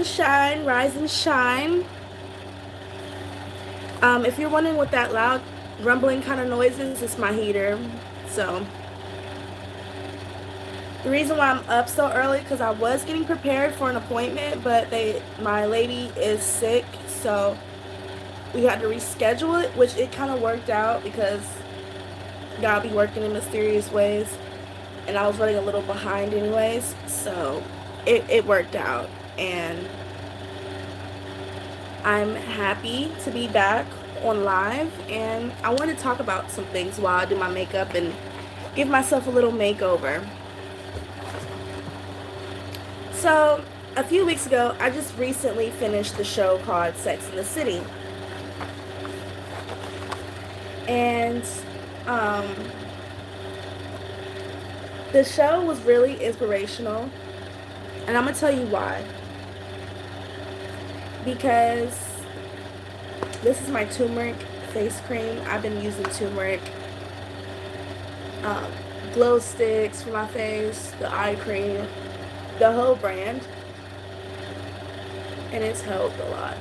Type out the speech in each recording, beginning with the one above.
shine, rise and shine. If you're wondering what that loud rumbling kind of noise is, it's my heater. So the reason why I'm up so early because I was getting prepared for an appointment, but my lady is sick, so we had to reschedule it, which it kind of worked out because God be working in mysterious ways, and I was running a little behind anyways, so it worked out, and I'm happy to be back on live, and I want to talk about some things while I do my makeup and give myself a little makeover. So, a few weeks ago, I just recently finished the show called Sex and the City. And the show was really inspirational. And I'm going to tell you why. Because this is my turmeric face cream. I've been using turmeric glow sticks for my face, the eye cream, the whole brand, and it's helped a lot.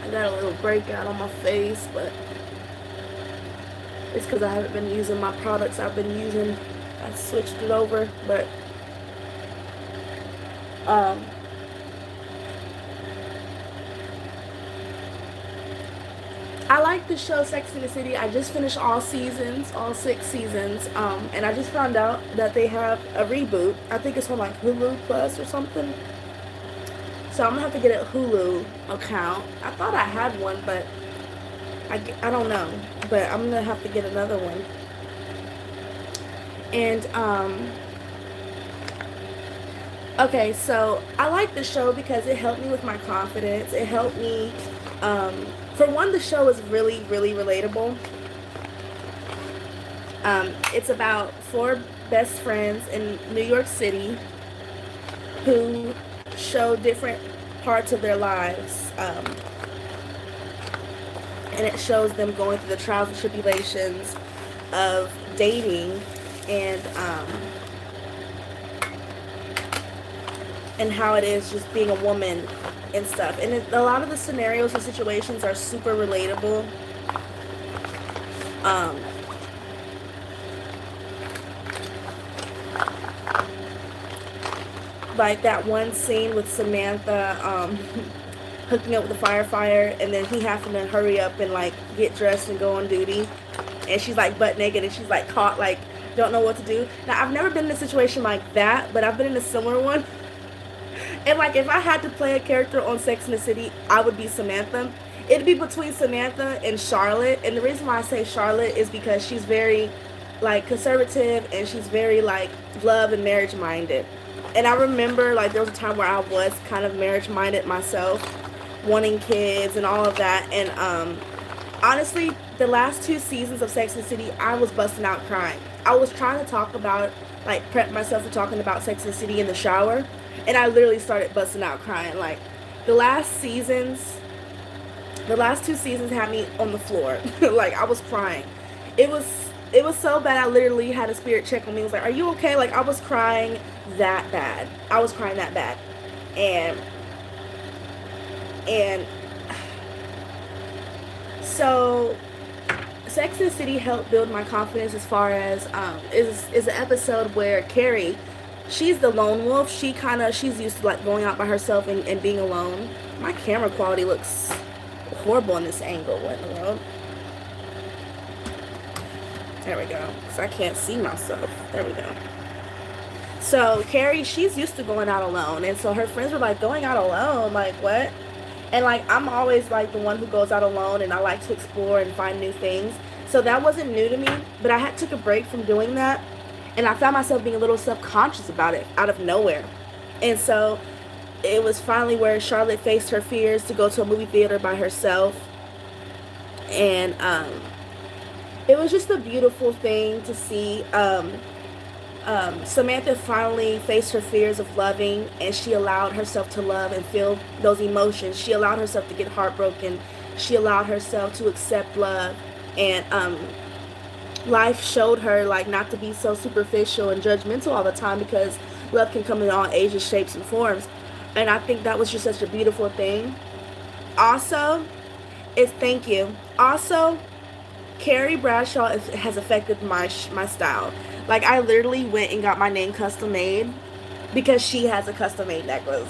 I got a little breakout on my face, but it's because I haven't been using my products I've been using. I switched it over, but I like the show Sex and the City. I just finished all seasons, all 6 seasons, and I just found out that they have a reboot. I think it's on like Hulu Plus or something. So I'm gonna have to get a Hulu account. I thought I had one, but I don't know. But I'm gonna have to get another one. And okay, so I like the show because it helped me with my confidence. It helped me. For one, the show is really, really relatable. It's about 4 best friends in New York City who show different parts of their lives. And it shows them going through the trials and tribulations of dating and how it is just being a woman and stuff. And a lot of the scenarios and situations are super relatable. Like that one scene with Samantha hooking up with the firefighter, and then he having to hurry up and like get dressed and go on duty, and she's like butt naked and she's like caught like don't know what to do. Now I've never been in a situation like that, but I've been in a similar one. And like if I had to play a character on Sex and the City, I would be Samantha. It'd be between Samantha and Charlotte, and the reason why I say Charlotte is because she's very like conservative and she's very like love and marriage minded. And I remember like there was a time where I was kind of marriage minded myself, wanting kids and all of that. And honestly, the last 2 seasons of Sex and the City, I was busting out crying. I was trying to talk about, like, prep myself for talking about Sex and the City in the shower, and I literally started busting out crying. Like, the last 2 seasons had me on the floor. Like, I was crying. It was so bad, I literally had a spirit check on me. It was like, are you okay? Like, I was crying that bad. I was crying that bad. And so Sex and the City helped build my confidence as far as is an episode where Carrie, she's the lone wolf. She's used to like going out by herself and being alone. My camera quality looks horrible in this angle. What in the world? There we go. Because I can't see myself. There we go. So Carrie, she's used to going out alone, and so her friends were like, going out alone? Like what? And like I'm always like the one who goes out alone, and I like to explore and find new things. So that wasn't new to me, but I had took a break from doing that, and I found myself being a little subconscious about it out of nowhere. And so it was finally where Charlotte faced her fears to go to a movie theater by herself. And it was just a beautiful thing to see. Samantha finally faced her fears of loving, and she allowed herself to love and feel those emotions. She allowed herself to get heartbroken. She allowed herself to accept love, and life showed her like not to be so superficial and judgmental all the time, because love can come in all ages, shapes, and forms. And I think that was just such a beautiful thing. Also, thank you. Also, Carrie Bradshaw has affected my style. Like, I literally went and got my name custom made because she has a custom made necklace.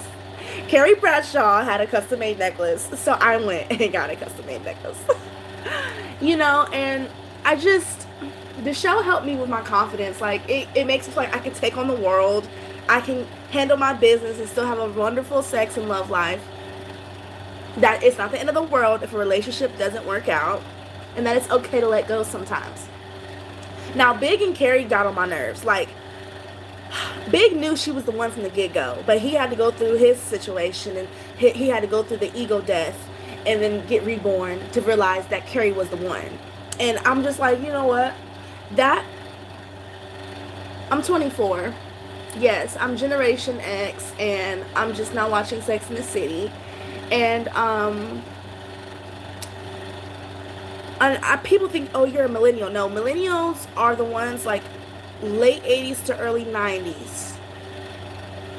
Carrie Bradshaw had a custom made necklace, so I went and got a custom made necklace. And I just, the show helped me with my confidence. Like, it makes me feel like I can take on the world, I can handle my business and still have a wonderful sex and love life. That it's not the end of the world if a relationship doesn't work out, and that it's okay to let go sometimes. Now, Big and Carrie got on my nerves. Like, Big knew she was the one from the get-go, but he had to go through his situation, and he had to go through the ego death and then get reborn to realize that Carrie was the one. And I'm just like, you know what? I'm 24. Yes, I'm Generation X, and I'm just now watching Sex in the City. And people think, oh, you're a millennial. No, millennials are the ones like late 80s to early 90s.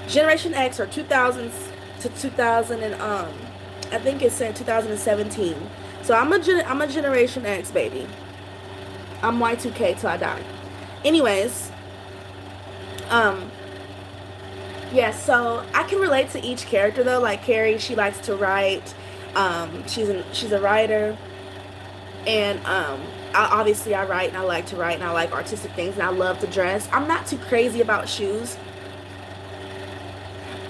Generation X are 2000s to 2000 and I think it's in 2017. So I'm a Generation X baby. I'm Y2K till I die. Anyways, yeah, so I can relate to each character though. Like Carrie, she likes to write. She's a writer, and obviously I write and I like to write and I like artistic things and I love to dress. I'm not too crazy about shoes.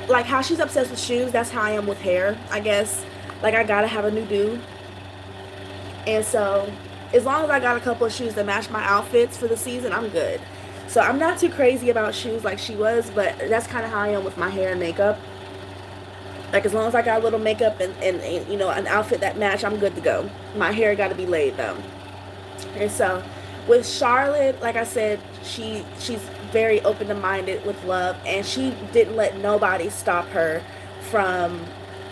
Like how she's obsessed with shoes, that's how I am with hair, I guess. Like I gotta have a new do. And so as long as I got a couple of shoes that match my outfits for the season, I'm good. So I'm not too crazy about shoes like she was, but that's kind of how I am with my hair and makeup. Like as long as I got a little makeup and an outfit that match, I'm good to go. My hair got to be laid though. And so with Charlotte, like I said, she's very open-minded with love, and she didn't let nobody stop her from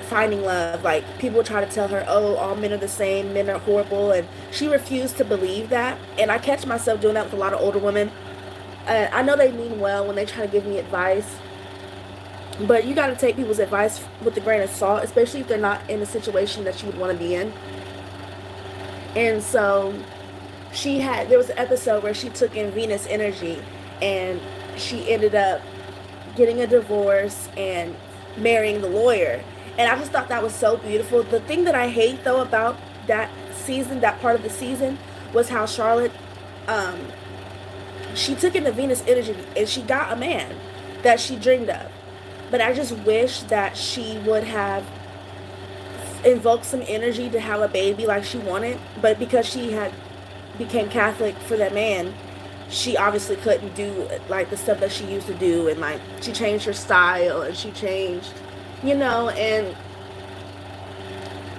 finding love. Like people try to tell her, oh, all men are the same, men are horrible, and she refused to believe that. And I catch myself doing that with a lot of older women. I know they mean well when they try to give me advice, but you got to take people's advice with a grain of salt, especially if they're not in a situation that you would want to be in. And so there was an episode where she took in Venus energy, and she ended up getting a divorce and marrying the lawyer. And I just thought that was so beautiful. The thing that I hate though about that season, that part of the season, was how Charlotte, she took in the Venus energy and she got a man that she dreamed of. But I just wish that she would have invoked some energy to have a baby like she wanted. But because she had became Catholic for that man, she obviously couldn't do like the stuff that she used to do. And like she changed her style and she changed, and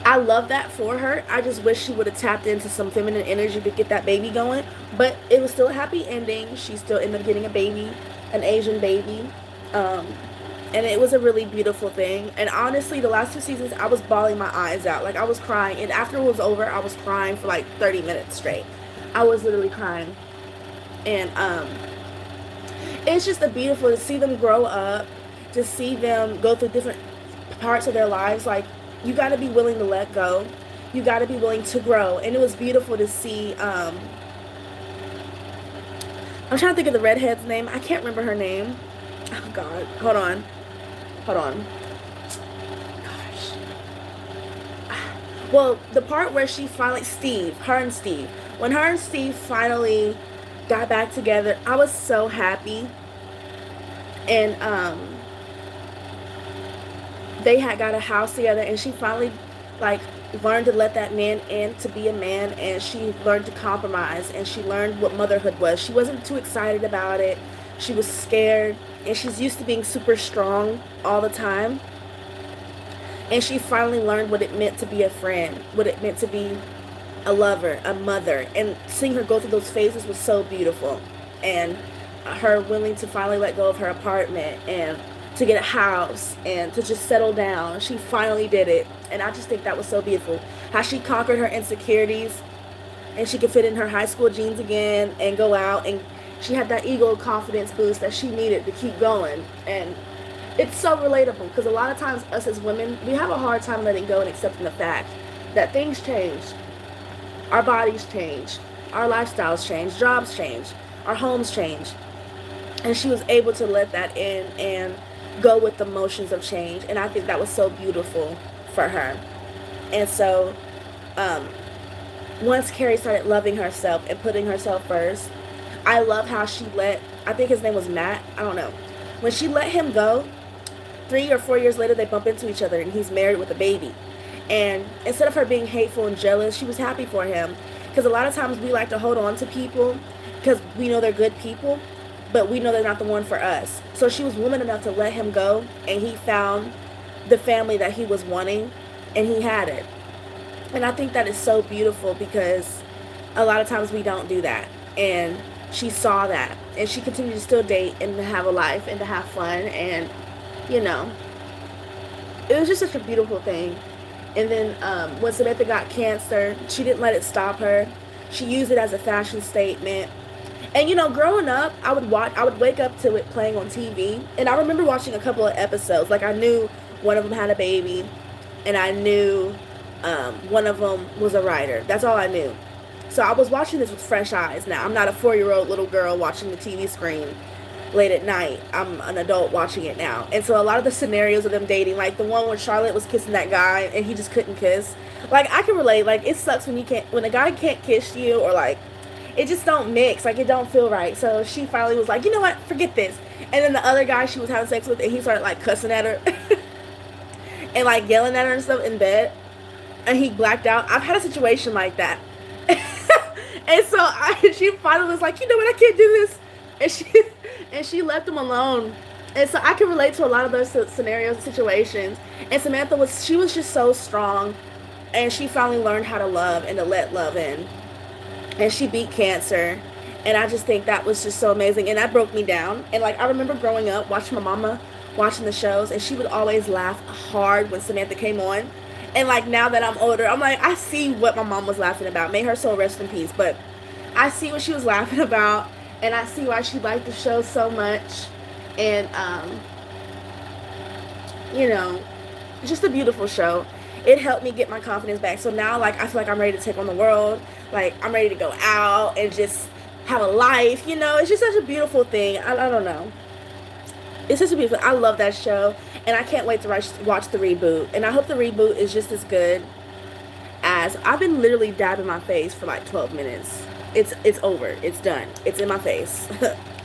I love that for her. I just wish she would have tapped into some feminine energy to get that baby going. But it was still a happy ending. She still ended up getting a baby, an Asian baby. And it was a really beautiful thing. And honestly, the last 2 seasons, I was bawling my eyes out. Like, I was crying. And after it was over, I was crying for like 30 minutes straight. I was literally crying. And it's just beautiful to see them grow up, to see them go through different parts of their lives. Like, you got to be willing to let go. You got to be willing to grow. And it was beautiful to see. I'm trying to think of the redhead's name. I can't remember her name. Oh, God. Hold on. Gosh. Well, the part where she finally, when her and Steve finally got back together, I was so happy. And, they had got a house together, and she finally learned to let that man in to be a man, and she learned to compromise, and she learned what motherhood was. She wasn't too excited about it. She was scared, and she's used to being super strong all the time. And she finally learned what it meant to be a friend, what it meant to be a lover, a mother. And seeing her go through those phases was so beautiful. And her willing to finally let go of her apartment and to get a house and to just settle down. She finally did it. And I just think that was so beautiful. How she conquered her insecurities and she could fit in her high school jeans again and go out and she had that ego confidence boost that she needed to keep going. And it's so relatable because a lot of times us as women, we have a hard time letting go and accepting the fact that things change. Our bodies change, our lifestyles change, jobs change, our homes change. And she was able to let that in and go with the motions of change. And I think that was so beautiful for her. And so um, once Carrie started loving herself and putting herself first, I love how she let, I think his name was Matt, I don't know. When she let him go, 3 or 4 years later, they bump into each other and he's married with a baby. And instead of her being hateful and jealous, she was happy for him. Because a lot of times we like to hold on to people because we know they're good people, but we know they're not the one for us. So she was woman enough to let him go, and he found the family that he was wanting, and he had it. And I think that is so beautiful because a lot of times we don't do that. And she saw that, and she continued to still date and to have a life and to have fun. And, you know, it was just such a beautiful thing. And then when Samantha got cancer, she didn't let it stop her. She used it as a fashion statement. And, you know, growing up, I would wake up to it playing on TV. And I remember watching a couple of episodes. Like, I knew one of them had a baby, and I knew one of them was a writer. That's all I knew. So I was watching this with fresh eyes now. I'm not a 4-year-old little girl watching the TV screen late at night. I'm an adult watching it now. And so a lot of the scenarios of them dating, like the one where Charlotte was kissing that guy and he just couldn't kiss. Like, I can relate. Like, it sucks when a guy can't kiss you, or like, it just don't mix. Like, it don't feel right. So she finally was like, you know what? Forget this. And then the other guy she was having sex with, and he started like cussing at her and like yelling at her and stuff in bed. And he blacked out. I've had a situation like that. And so she finally was like, you know what? I can't do this. And she left him alone. And so I can relate to a lot of those scenarios and situations. And Samantha was just so strong. And she finally learned how to love and to let love in. And she beat cancer. And I just think that was just so amazing. And that broke me down. And like, I remember growing up watching my mama watching the shows, and she would always laugh hard when Samantha came on. And like, now that I'm older, I'm like, I see what my mom was laughing about. May her soul rest in peace. But I see what she was laughing about, and I see why she liked the show so much. And you know, just a beautiful show. It helped me get my confidence back. So now, like, I feel like I'm ready to take on the world. Like, I'm ready to go out and just have a life, you know. It's just such a beautiful thing. I don't know. It's such a beautiful, I love that show. And I can't wait to watch the reboot. And I hope the reboot is just as good as, I've been literally dabbing my face for like 12 minutes. It's over. It's done. It's in my face.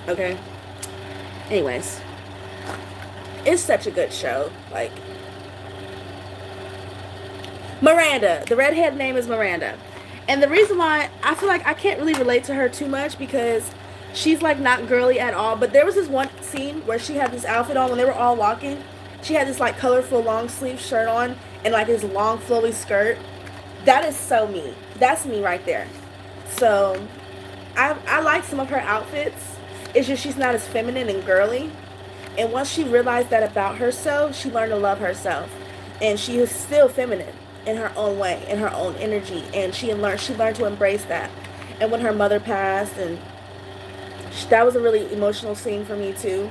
Okay? Anyways. It's such a good show. Like, Miranda. The redhead name is Miranda. And the reason why I feel like I can't really relate to her too much, because she's like not girly at all. But there was this one scene where she had this outfit on when they were all walking. She had this like colorful long sleeve shirt on and like this long flowy skirt. That is so me. That's me right there. So I like some of her outfits. It's just she's not as feminine and girly. And once she realized that about herself, she learned to love herself. And she is still feminine in her own way, in her own energy. And she learned to embrace that. And when her mother passed, and that was a really emotional scene for me too.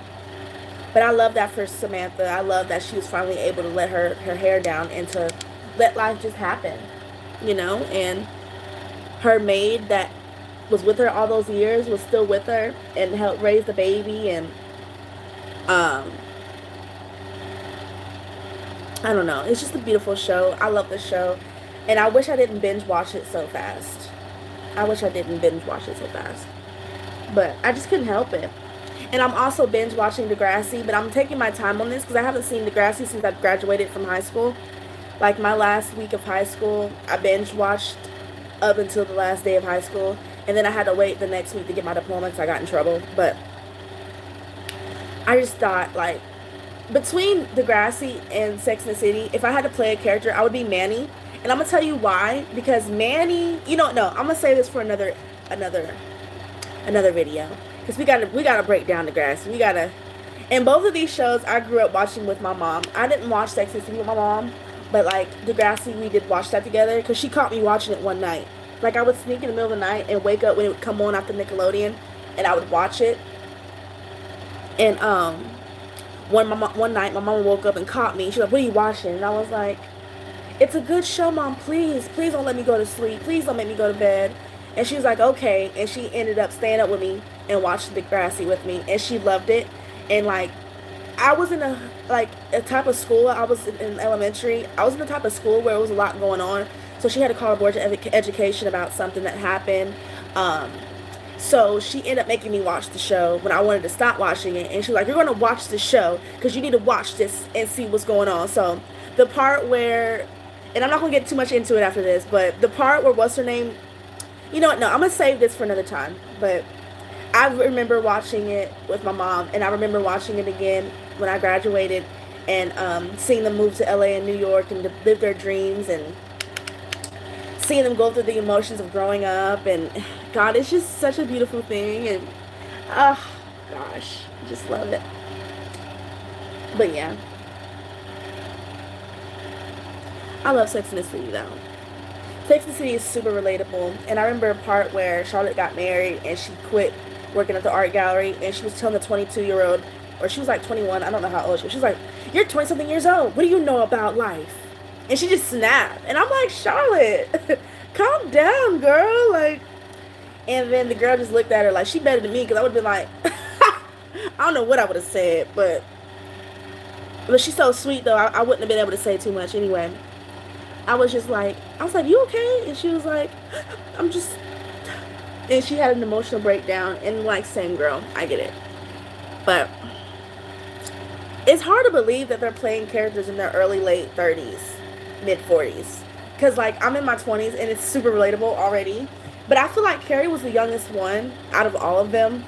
But I love that for Samantha. I love that she was finally able to let her hair down and to let life just happen, you know. And her maid that was with her all those years was still with her and helped raise the baby. And I don't know. It's just a beautiful show. I love the show. And I wish I didn't binge watch it so fast. But I just couldn't help it. And I'm also binge watching Degrassi, but I'm taking my time on this because I haven't seen Degrassi since I graduated from high school. Like, my last week of high school, I binge watched up until the last day of high school. And then I had to wait the next week to get my diploma because I got in trouble. But I just thought, like, between Degrassi and Sex and the City, if I had to play a character, I would be Manny. And I'm going to tell you why. Because Manny, you don't know. I'm going to say this for another video. Because we gotta break down Degrassi. And both of these shows I grew up watching with my mom. I didn't watch Sex and the City with my mom. But, like, Degrassi, we did watch that together. Because she caught me watching it one night. Like, I would sneak in the middle of the night and wake up when it would come on after Nickelodeon. and I would watch it. And one night my mom woke up and caught me. She was like, "What are you watching?" And I was like, "It's a good show, Mom. Please don't let me go to sleep. Please don't make me go to bed." And she was like, "Okay." And she ended up staying up with me and watching Degrassi with me, and she loved it. And like, I was in a type of school. I was in elementary. I was in the type of school where it was a lot going on. So she had to call a board of education about something that happened. Um, so she ended up making me watch the show when I wanted to stop watching it. And she was like, "You're going to watch the show because you need to watch this and see what's going on." So the part where, and I'm not going to get too much into it after this, but the part where what's her name, you know what? No, I'm going to save this for another time. But I remember watching it with my mom, and I remember watching it again when I graduated, and seeing them move to LA and New York and live their dreams, and seeing them go through the emotions of growing up. And God, it's just such a beautiful thing. And oh gosh, I just love it. But yeah, I love Sex and the City though. Sex and the City is super relatable. And I remember a part where Charlotte got married and she quit working at the art gallery, and she was telling the 22-year-old, or she was like 21, I don't know how old she was. She was like, "You're 20 something years old. What do you know about life?" And she just snapped. And I'm like, "Charlotte, calm down, girl." Like, and then the girl just looked at her like she better than me, because I would have been like, I don't know what I would have said, but she's so sweet though. I wouldn't have been able to say too much anyway. I was just like, I was like, "You okay?" And she was like, "I'm just," and she had an emotional breakdown. And like, same girl, I get it. But it's hard to believe that they're playing characters in their early, late 30s, mid 40s. Because like, I'm in my 20s and it's super relatable already. But I feel like Carrie was the youngest one out of all of them.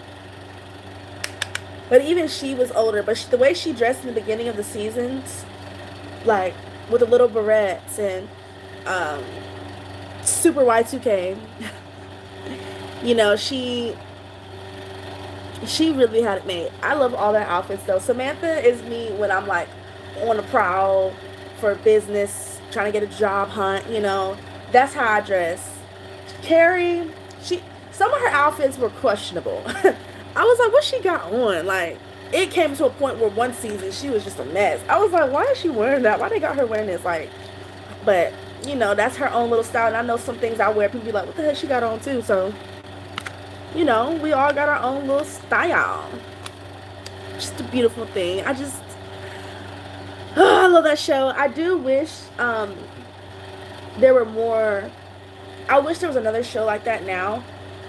But even she was older. But the way she dressed in the beginning of the seasons, like with the little barrettes and um, super Y2K, you know, she really had it made. I love all their outfits though. Samantha is me when I'm like on a prowl for business, trying to get a job hunt, you know. That's how I dress. Carrie, some of her outfits were questionable. I was like, what she got on? Like, it came to a point where one season she was just a mess. I was like, why is she wearing that? Why they got her wearing this? Like, but you know, that's her own little style. And I know some things I wear, people be like, what the heck she got on too? So, you know, we all got our own little style. Just a beautiful thing. I love that show. I do wish there were more. I wish there was another show like that now,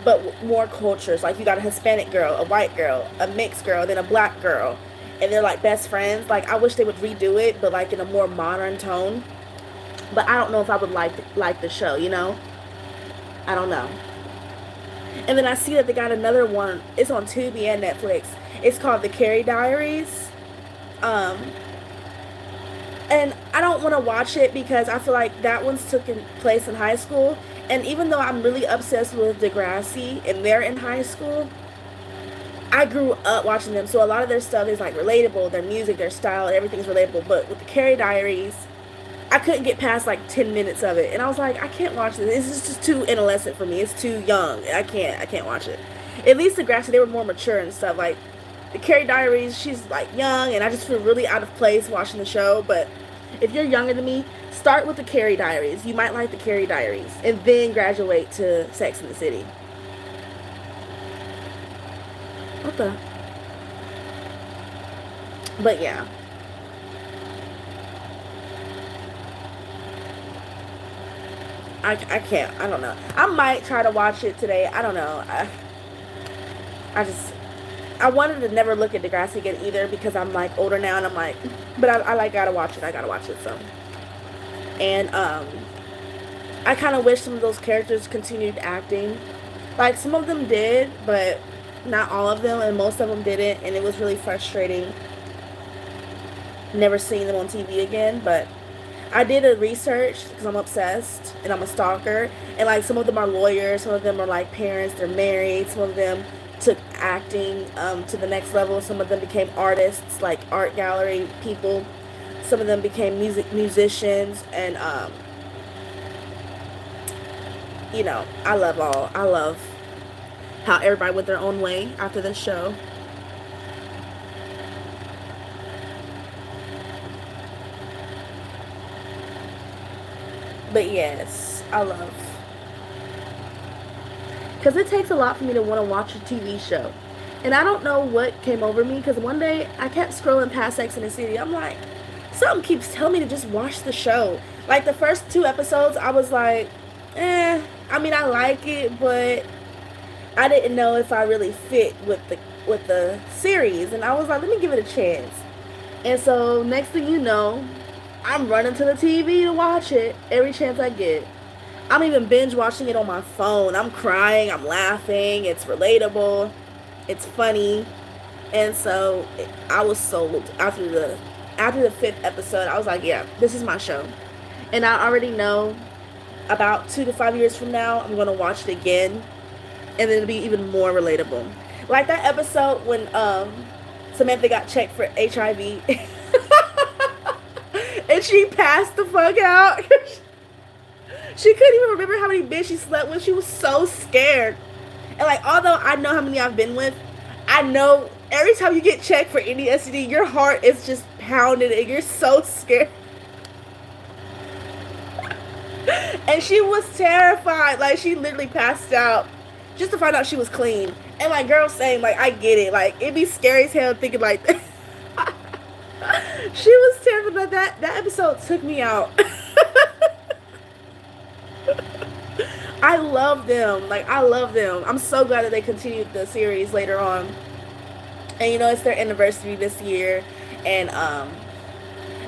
but more cultures. Like, you got a Hispanic girl, a white girl, a mixed girl, then a black girl, and they're like best friends. Like, I wish they would redo it, but like in a more modern tone. But I don't know if I would like the show, you know? I don't know. And then I see that they got another one. It's on Tubi and Netflix. It's called The Carrie Diaries. Um, and I don't want to watch it because I feel like that one's taking place in high school. And even though I'm really obsessed with Degrassi and they're in high school, I grew up watching them. So a lot of their stuff is like relatable. Their music, their style, everything's relatable. But with The Carrie Diaries, I couldn't get past like 10 minutes of it. And I was like, I can't watch this. This is just too adolescent for me. It's too young. I can't watch it. At least Degrassi, they were more mature and stuff. Like, The Carrie Diaries, she's like young, and I just feel really out of place watching the show. But if you're younger than me, start with The Carrie Diaries. You might like The Carrie Diaries, and then graduate to Sex and the City. What the? But yeah. I can't. I don't know. I might try to watch it today. I don't know. I just, I wanted to never look at Degrassi again either because I'm like older now and I'm like, but I like gotta watch it. I gotta watch it. So, and I kind of wish some of those characters continued acting. Like, some of them did, but not all of them, and most of them didn't, and it was really frustrating never seeing them on TV again. But I did a research because I'm obsessed and I'm a stalker, and like, some of them are lawyers, some of them are like parents, they're married, some of them took acting to the next level, some of them became artists, like art gallery people, some of them became musicians, and you know, I love how everybody went their own way after the show. But yes, I love, because it takes a lot for me to want to watch a TV show. And I don't know what came over me, because one day I kept scrolling past Sex and the City. I'm like, something keeps telling me to just watch the show. Like the first 2 episodes, I was like, I mean, I like it, but I didn't know if I really fit with the series. And I was like, let me give it a chance. And so next thing you know, I'm running to the TV to watch it every chance I get. I'm even binge watching it on my phone. I'm crying, I'm laughing, it's relatable, it's funny. And so I was sold after the 5th episode. I was like, yeah, this is my show. And I already know about 2 to 5 years from now, I'm gonna watch it again, and then it'll be even more relatable. Like that episode when Samantha got checked for HIV, and she passed the fuck out. She couldn't even remember how many men she slept with. She was so scared. And like, although I know how many I've been with, I know every time you get checked for any STD, your heart is just pounding and you're so scared. And she was terrified. Like, she literally passed out just to find out she was clean. And like, girl, same. Like, I get it. Like, it'd be scary as hell thinking like that. She was terrified. That episode took me out. I love them. Like, I love them. I'm so glad that they continued the series later on. And you know, it's their anniversary this year. And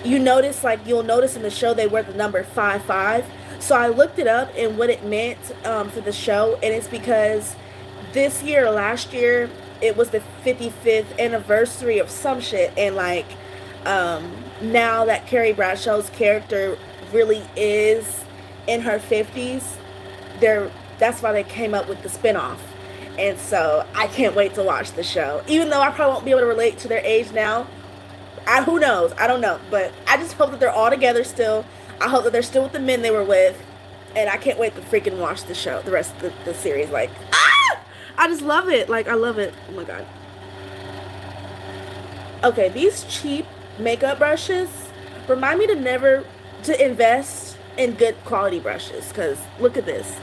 you'll notice in the show they wear the number 55. So I looked it up and what it meant for the show, and it's because this year or last year it was the 55th anniversary of some shit, and like now that Carrie Bradshaw's character really is in her 50s, that's why they came up with the spinoff. And so I can't wait to watch the show, even though I probably won't be able to relate to their age now. Who knows? I don't know. But I just hope that they're all together still. I hope that they're still with the men they were with. And I can't wait to freaking watch the show, the rest of the series. Like, I just love it. Like, I love it. Oh my god. Okay, these cheap makeup brushes remind me to invest in good quality brushes. Because look at this.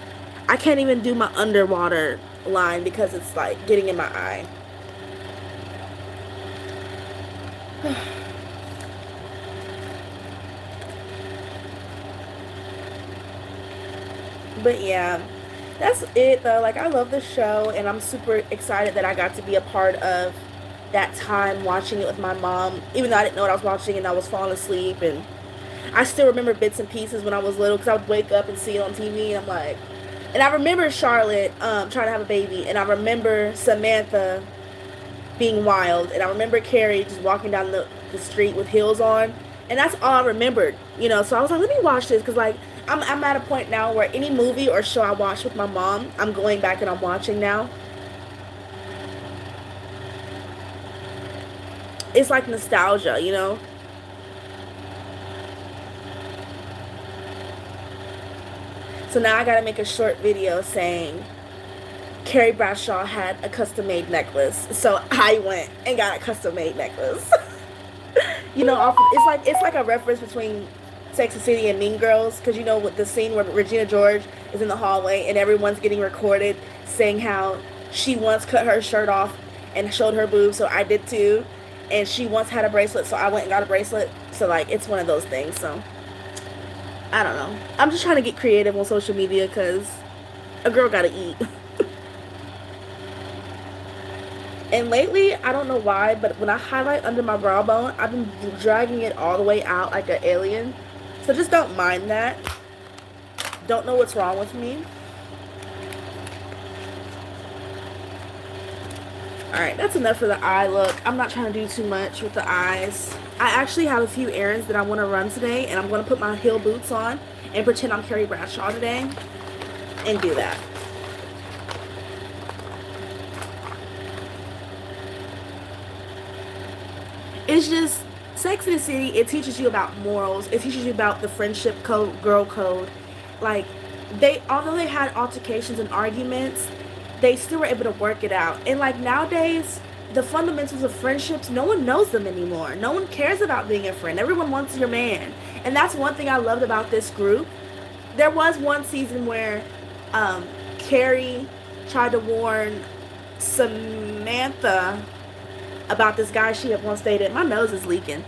I can't even do my underwater line because it's like getting in my eye. But yeah, that's it though. Like, I love the show, and I'm super excited that I got to be a part of that time watching it with my mom, even though I didn't know what I was watching and I was falling asleep. And I still remember bits and pieces when I was little, because I would wake up and see it on TV, and I'm like, and I remember Charlotte trying to have a baby, and I remember Samantha being wild, and I remember Carrie just walking down the street with heels on, and that's all I remembered, you know. So I was like, let me watch this, because like I'm at a point now where any movie or show I watch with my mom, I'm going back and I'm watching now. It's like nostalgia, you know. So now I gotta make a short video saying Carrie Bradshaw had a custom-made necklace, so I went and got a custom-made necklace. You know, it's like a reference between Sex and the City and Mean Girls, because you know, with the scene where Regina George is in the hallway and everyone's getting recorded saying how she once cut her shirt off and showed her boobs, so I did too, and she once had a bracelet, so I went and got a bracelet. So like, it's one of those things. So I don't know, I'm just trying to get creative on social media, because a girl gotta eat. And lately, I don't know why, but when I highlight under my brow bone, I've been dragging it all the way out like an alien. So just don't mind that. Don't know what's wrong with me. Alright, that's enough for the eye look. I'm not trying to do too much with the eyes. I actually have a few errands that I want to run today, and I'm going to put my heel boots on and pretend I'm Carrie Bradshaw today and do that. It's just, Sex and the City, it teaches you about morals. It teaches you about the friendship code, girl code. Like, although they had altercations and arguments, they still were able to work it out. And like nowadays, the fundamentals of friendships, no one knows them anymore. No one cares about being a friend. Everyone wants your man. And that's one thing I loved about this group. There was one season where Carrie tried to warn Samantha about this guy she had once dated. My nose is leaking.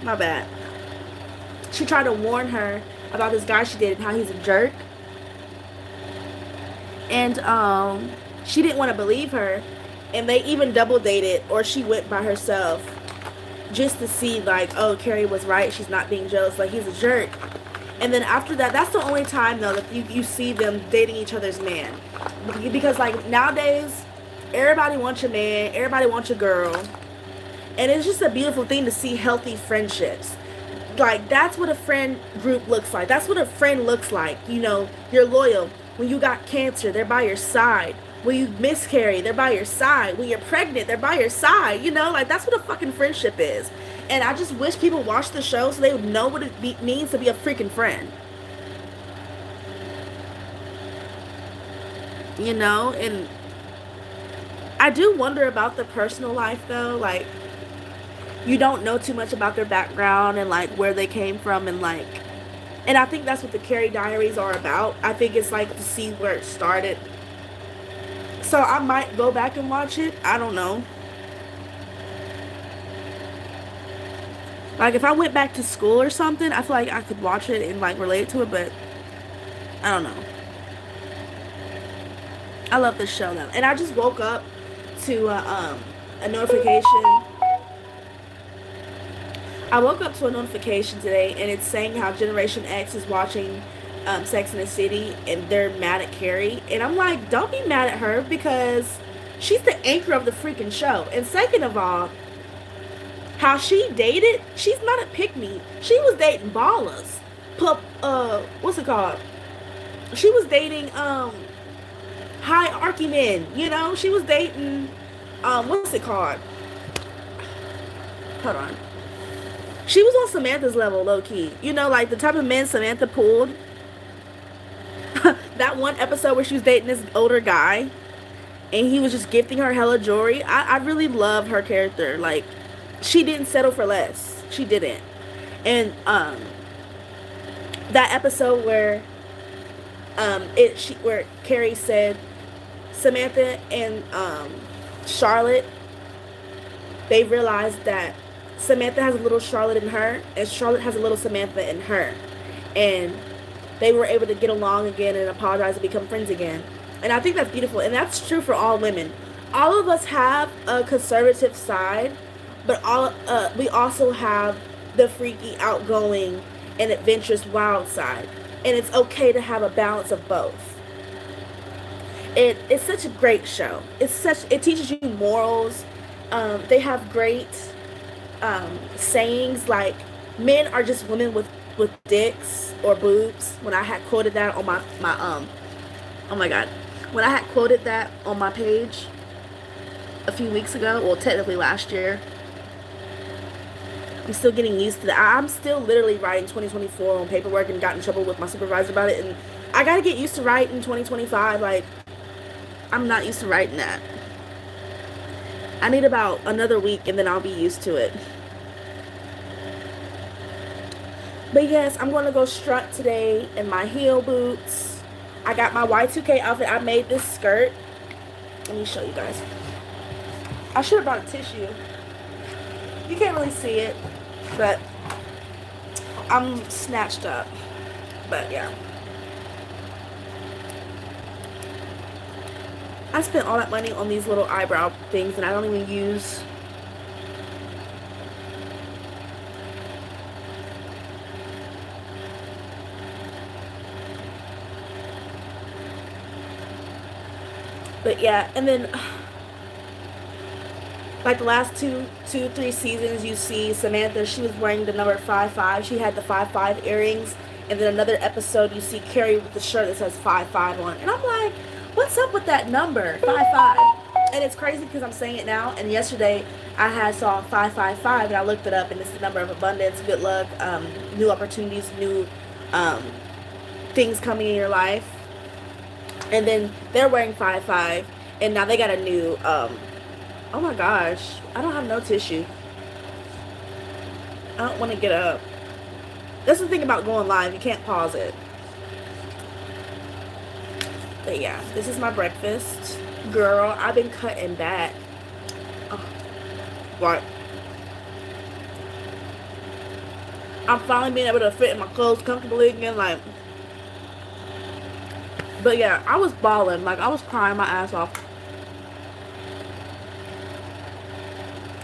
My bad. She tried to warn her about this guy she dated, how he's a jerk. And she didn't want to believe her. And they even double dated, or she went by herself just to see, like, oh, Carrie was right. She's not being jealous. Like, he's a jerk. And then after that, that's the only time, though, that you see them dating each other's man. Because, like, nowadays, everybody wants your man. Everybody wants your girl. And it's just a beautiful thing to see healthy friendships. Like, that's what a friend group looks like. That's what a friend looks like. You know, you're loyal. When you got cancer, they're by your side. When you miscarry, they're by your side. When you're pregnant, they're by your side. You know, like, that's what a fucking friendship is. And I just wish people watched the show so they would know what it means to be a freaking friend. You know, and I do wonder about the personal life, though. Like, you don't know too much about their background and, like, where they came from and, like, and I think that's what the Carrie Diaries are about. I think it's, like, to see where it started. So I might go back and watch it. I don't know. Like, if I went back to school or something, I feel like I could watch it and, like, relate to it, but I don't know. I love this show, though. And I just woke up to a notification. I woke up to a notification today, and it's saying how Generation X is watching Sex and the City, and they're mad at Carrie. And I'm like, don't be mad at her, because she's the anchor of the freaking show. And second of all, how she dated, she's not a pick-me. She was dating ballers. What's it called? She was dating hierarchy men. You know, she was dating what's it called? Hold on. She was on Samantha's level, low key. You know, like the type of men Samantha pulled. That one episode where she was dating this older guy, and he was just gifting her hella jewelry. I really love her character. Like, she didn't settle for less. She didn't. And that episode where where Carrie said Samantha and Charlotte, they realized that Samantha has a little Charlotte in her, and Charlotte has a little Samantha in her, and they were able to get along again and apologize and become friends again. And I think that's beautiful, and that's true for all women. All of us have a conservative side, but we also have the freaky, outgoing, and adventurous wild side. And it's okay to have a balance of both. It's such a great show. It teaches you morals. They have great sayings like, men are just women with dicks or boobs. When I had quoted that on my oh my god, when I had quoted that on my page a few weeks ago, well, technically last year. I'm still getting used to that. I'm still literally writing 2024 on paperwork and got in trouble with my supervisor about it. And I gotta get used to writing 2025. Like, I'm not used to writing that. I need about another week and then I'll be used to it. But yes, I'm going to go strut today in my heel boots. I got my Y2K outfit. I made this skirt. Let me show you guys. I should have brought a tissue. You can't really see it, but I'm snatched up. But yeah. I spent all that money on these little eyebrow things and I don't even use. But yeah, and then like the last three seasons, you see Samantha, she was wearing the number 55. She had the 55 earrings. And then another episode, you see Carrie with the shirt that says 55 on. And I'm like, what's up with that number, 55? And it's crazy because I'm saying it now. And yesterday, I saw 555, and I looked it up, and it's the number of abundance, good luck, new opportunities, new things coming in your life. And then they're wearing 55, And now they got a new, oh my gosh, I don't have no tissue. I don't want to get up. That's the thing about going live, you can't pause it. But yeah, this is my breakfast. Girl, I've been cutting back. Oh, what? I'm finally being able to fit in my clothes comfortably again, like. But yeah, I was bawling, like I was crying my ass off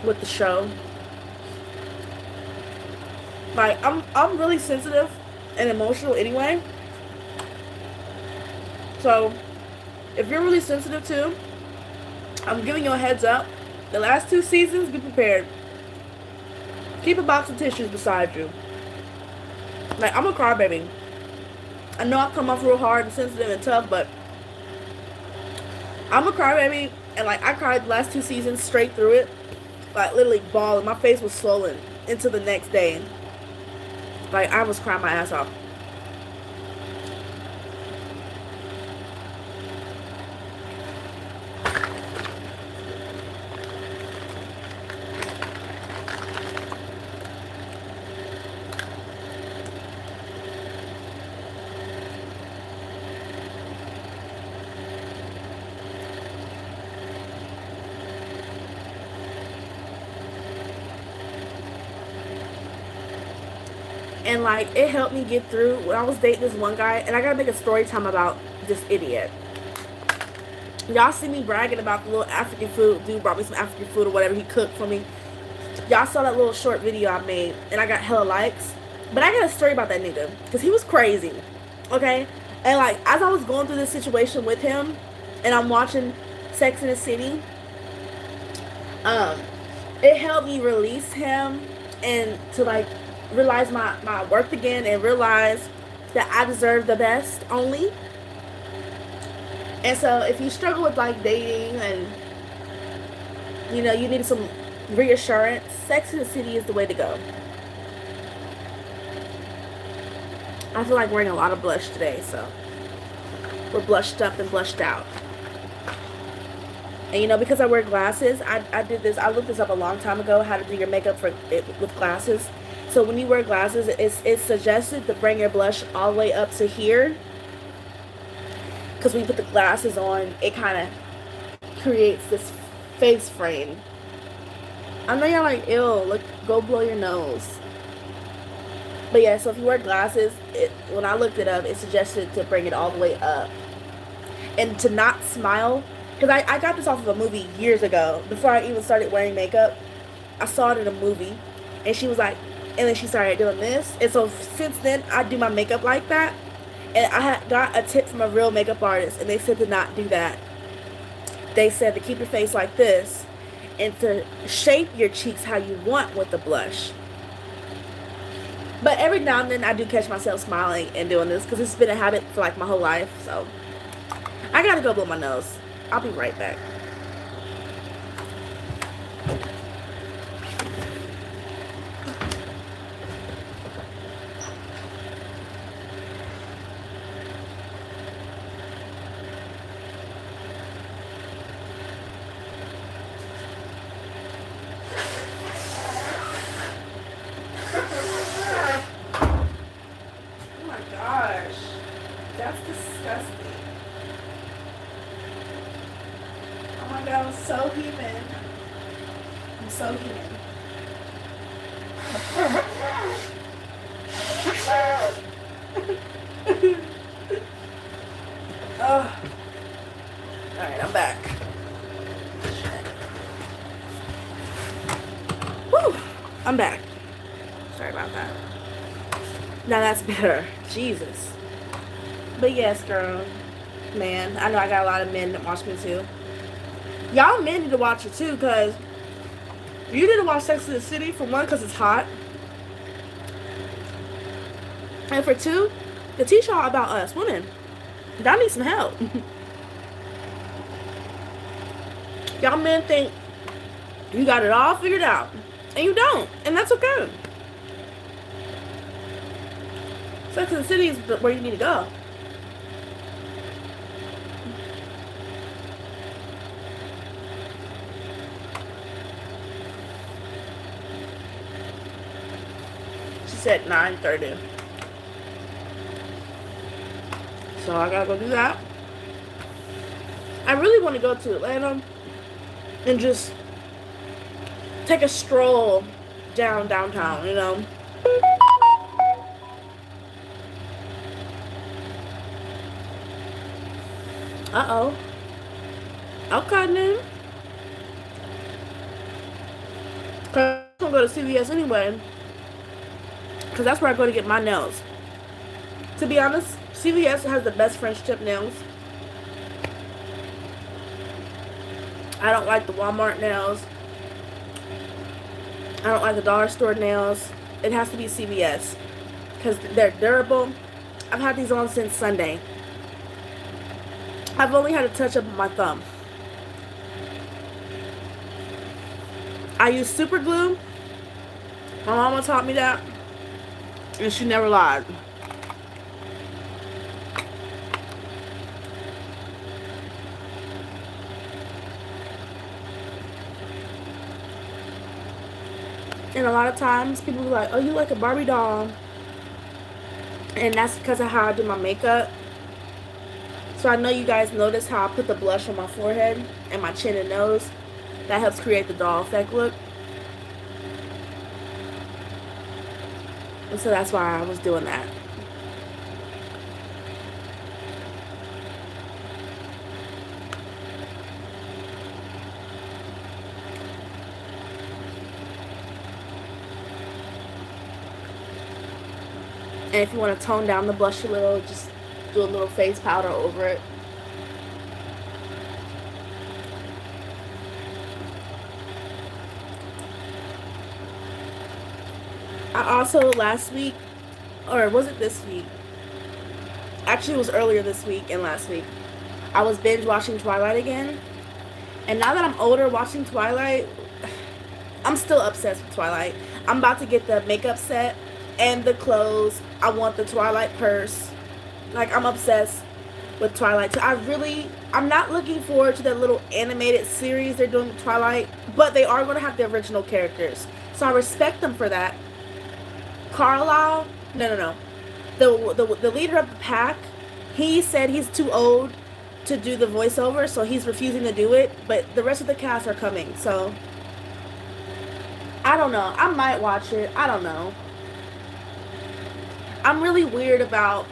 with the show. Like I'm really sensitive and emotional anyway. So if you're really sensitive too, I'm giving you a heads up. The last 2 seasons, be prepared. Keep a box of tissues beside you. Like, I'm a crybaby. I know I come off real hard and sensitive and tough, but I'm a crybaby, and like I cried the last 2 seasons straight through it. Like literally bawling. My face was swollen into the next day. Like I was crying my ass off. And like it helped me get through when I was dating this one guy. And I gotta make a story time about this idiot. Y'all see me bragging about the little African food. Dude brought me some African food or whatever he cooked for me. Y'all saw that little short video I made, and I got hella likes. But I got a story about that nigga, because he was crazy, okay? And like, as I was going through this situation with him, and I'm watching Sex and the City, it helped me release him, and to like, realize my worth again, and realize that I deserve the best only. And so, if you struggle with like dating, and you know, you need some reassurance, Sex and the City is the way to go. I feel like wearing a lot of blush today, so we're blushed up and blushed out. And you know, because I wear glasses, I did this. I looked this up a long time ago, how to do your makeup for it with glasses. So when you wear glasses, it's suggested to bring your blush all the way up to here, because when you put the glasses on, it kind of creates this face frame. I know you're like, ew, look, go blow your nose. But yeah, so if you wear glasses, when I looked it up, it suggested to bring it all the way up. And to not smile, because I got this off of a movie years ago, before I even started wearing makeup. I saw it in a movie, and she was like, and then she started doing this. And so since then, I do my makeup like that. And I got a tip from a real makeup artist, and they said to not do that. They said to keep your face like this, and to shape your cheeks how you want with the blush. But every now and then I do catch myself smiling and doing this, because it's been a habit for like my whole life. So I gotta go blow my nose. I'll be right back. That's disgusting. Oh my god, I'm so human. I'm so human. Oh. Alright, I'm back. Woo! I'm back. Sorry about that. Now that's better. Jesus. But yes, girl, man, I know I got a lot of men that watch me too. Y'all men need to watch it too, because you need to watch Sex and the City, for one, because it's hot. And for two, to teach y'all about us women. Y'all need some help. Y'all men think you got it all figured out, and you don't, and that's okay. Sex and the City is where you need to go. said 9:30. So I gotta go do that. I really want to go to Atlanta and just take a stroll downtown, you know. Uh-oh. Okay, then. Cause I'm gonna go to CVS anyway. Cause that's where I go to get my nails. To be honest, CVS has the best French tip nails. I don't like the Walmart nails. I don't like the dollar store nails. It has to be CVS. Because they're durable. I've had these on since Sunday. I've only had a touch up on my thumb. I use super glue. My mama taught me that. And she never lied. And a lot of times people be like, oh, you like a Barbie doll. And that's because of how I do my makeup. So I know you guys notice how I put the blush on my forehead and my chin and nose. That helps create the doll effect look. And so that's why I was doing that. And if you want to tone down the blush a little, just do a little face powder over it. I also last week, or was it this week? Actually, it was earlier this week and last week. I was binge watching Twilight again. And now that I'm older, watching Twilight, I'm still obsessed with Twilight. I'm about to get the makeup set and the clothes. I want the Twilight purse. Like, I'm obsessed with Twilight. So I'm not looking forward to that little animated series they're doing with Twilight, but they are going to have the original characters. So I respect them for that. Carlisle, no. The leader of the pack, he said he's too old to do the voiceover, so he's refusing to do it, but the rest of the cast are coming, so I don't know. I might watch it. I don't know. I'm really weird about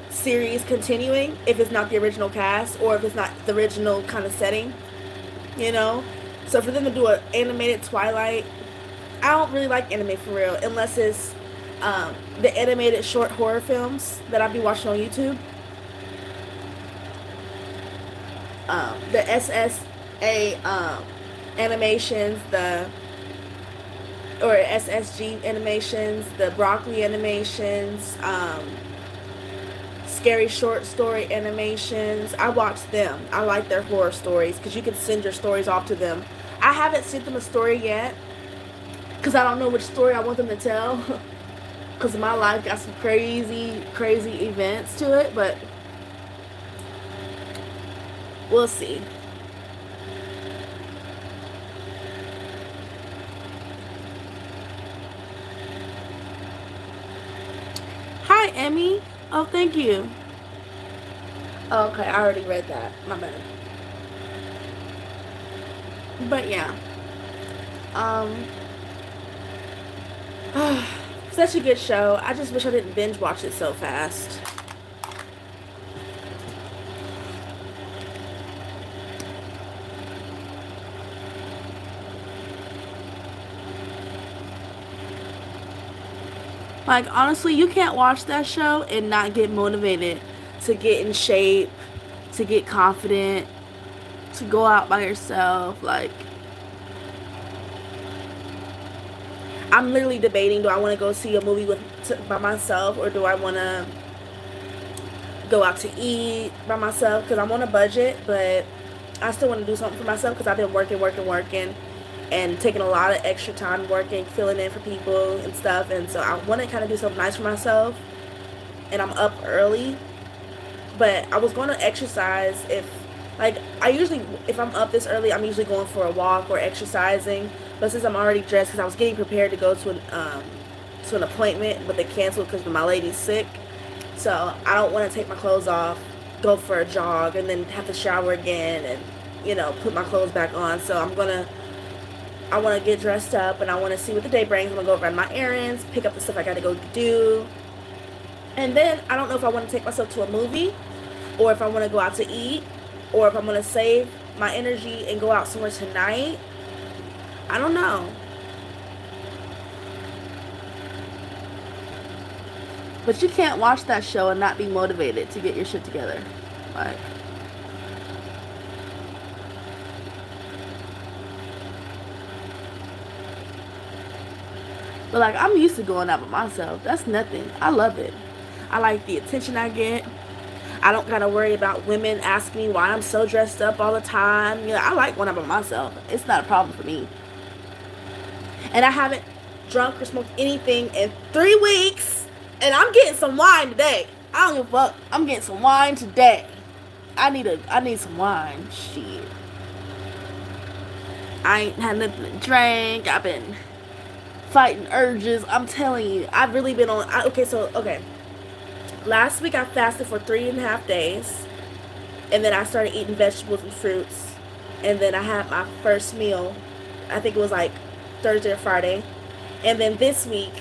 series continuing if it's not the original cast or if it's not the original kind of setting, you know? So for them to do an animated Twilight, I don't really like anime for real, unless it's the animated short horror films that I'll be watching on YouTube. The SSA animations, or SSG animations, the broccoli animations, scary short story animations. I watch them. I like their horror stories because you can send your stories off to them. I haven't sent them a story yet because I don't know which story I want them to tell because my life got some crazy events to it, but we'll see. Hi, Emmy. Oh, thank you. Oh, okay, I already read that. My bad. But yeah. Such a good show. I just wish I didn't binge watch it so fast. Like, honestly, you can't watch that show and not get motivated to get in shape, to get confident, to go out by yourself. Like, I'm literally debating, do I want to go see a movie by myself, or do I want to go out to eat by myself? Because I'm on a budget, but I still want to do something for myself because I've been working and taking a lot of extra time working, filling in for people and stuff. And so I want to kind of do something nice for myself. And I'm up early. But I was going to exercise if I'm up this early, I'm usually going for a walk or exercising. But since I'm already dressed, because I was getting prepared to go to to an appointment, but they canceled because my lady's sick. So I don't want to take my clothes off, go for a jog, and then have to shower again and, put my clothes back on. So I want to get dressed up and I want to see what the day brings. I'm going to go run my errands, pick up the stuff I got to go do. And then I don't know if I want to take myself to a movie or if I want to go out to eat or if I'm going to save my energy and go out somewhere tonight. I don't know. But you can't watch that show and not be motivated to get your shit together. Like, but like, I'm used to going out by myself. That's nothing. I love it. I like the attention I get. I don't gotta worry about women asking me why I'm so dressed up all the time. I like going out by myself. It's not a problem for me. And I haven't drunk or smoked anything in 3 weeks. And I'm getting some wine today. I don't give a fuck. I'm getting some wine today. I need some wine. Shit. I ain't had nothing to drink. I've been fighting urges. I'm telling you, I've really been on. Okay. Last week I fasted for 3.5 days, and then I started eating vegetables and fruits, and then I had my first meal. I think it was like Thursday or Friday, and then this week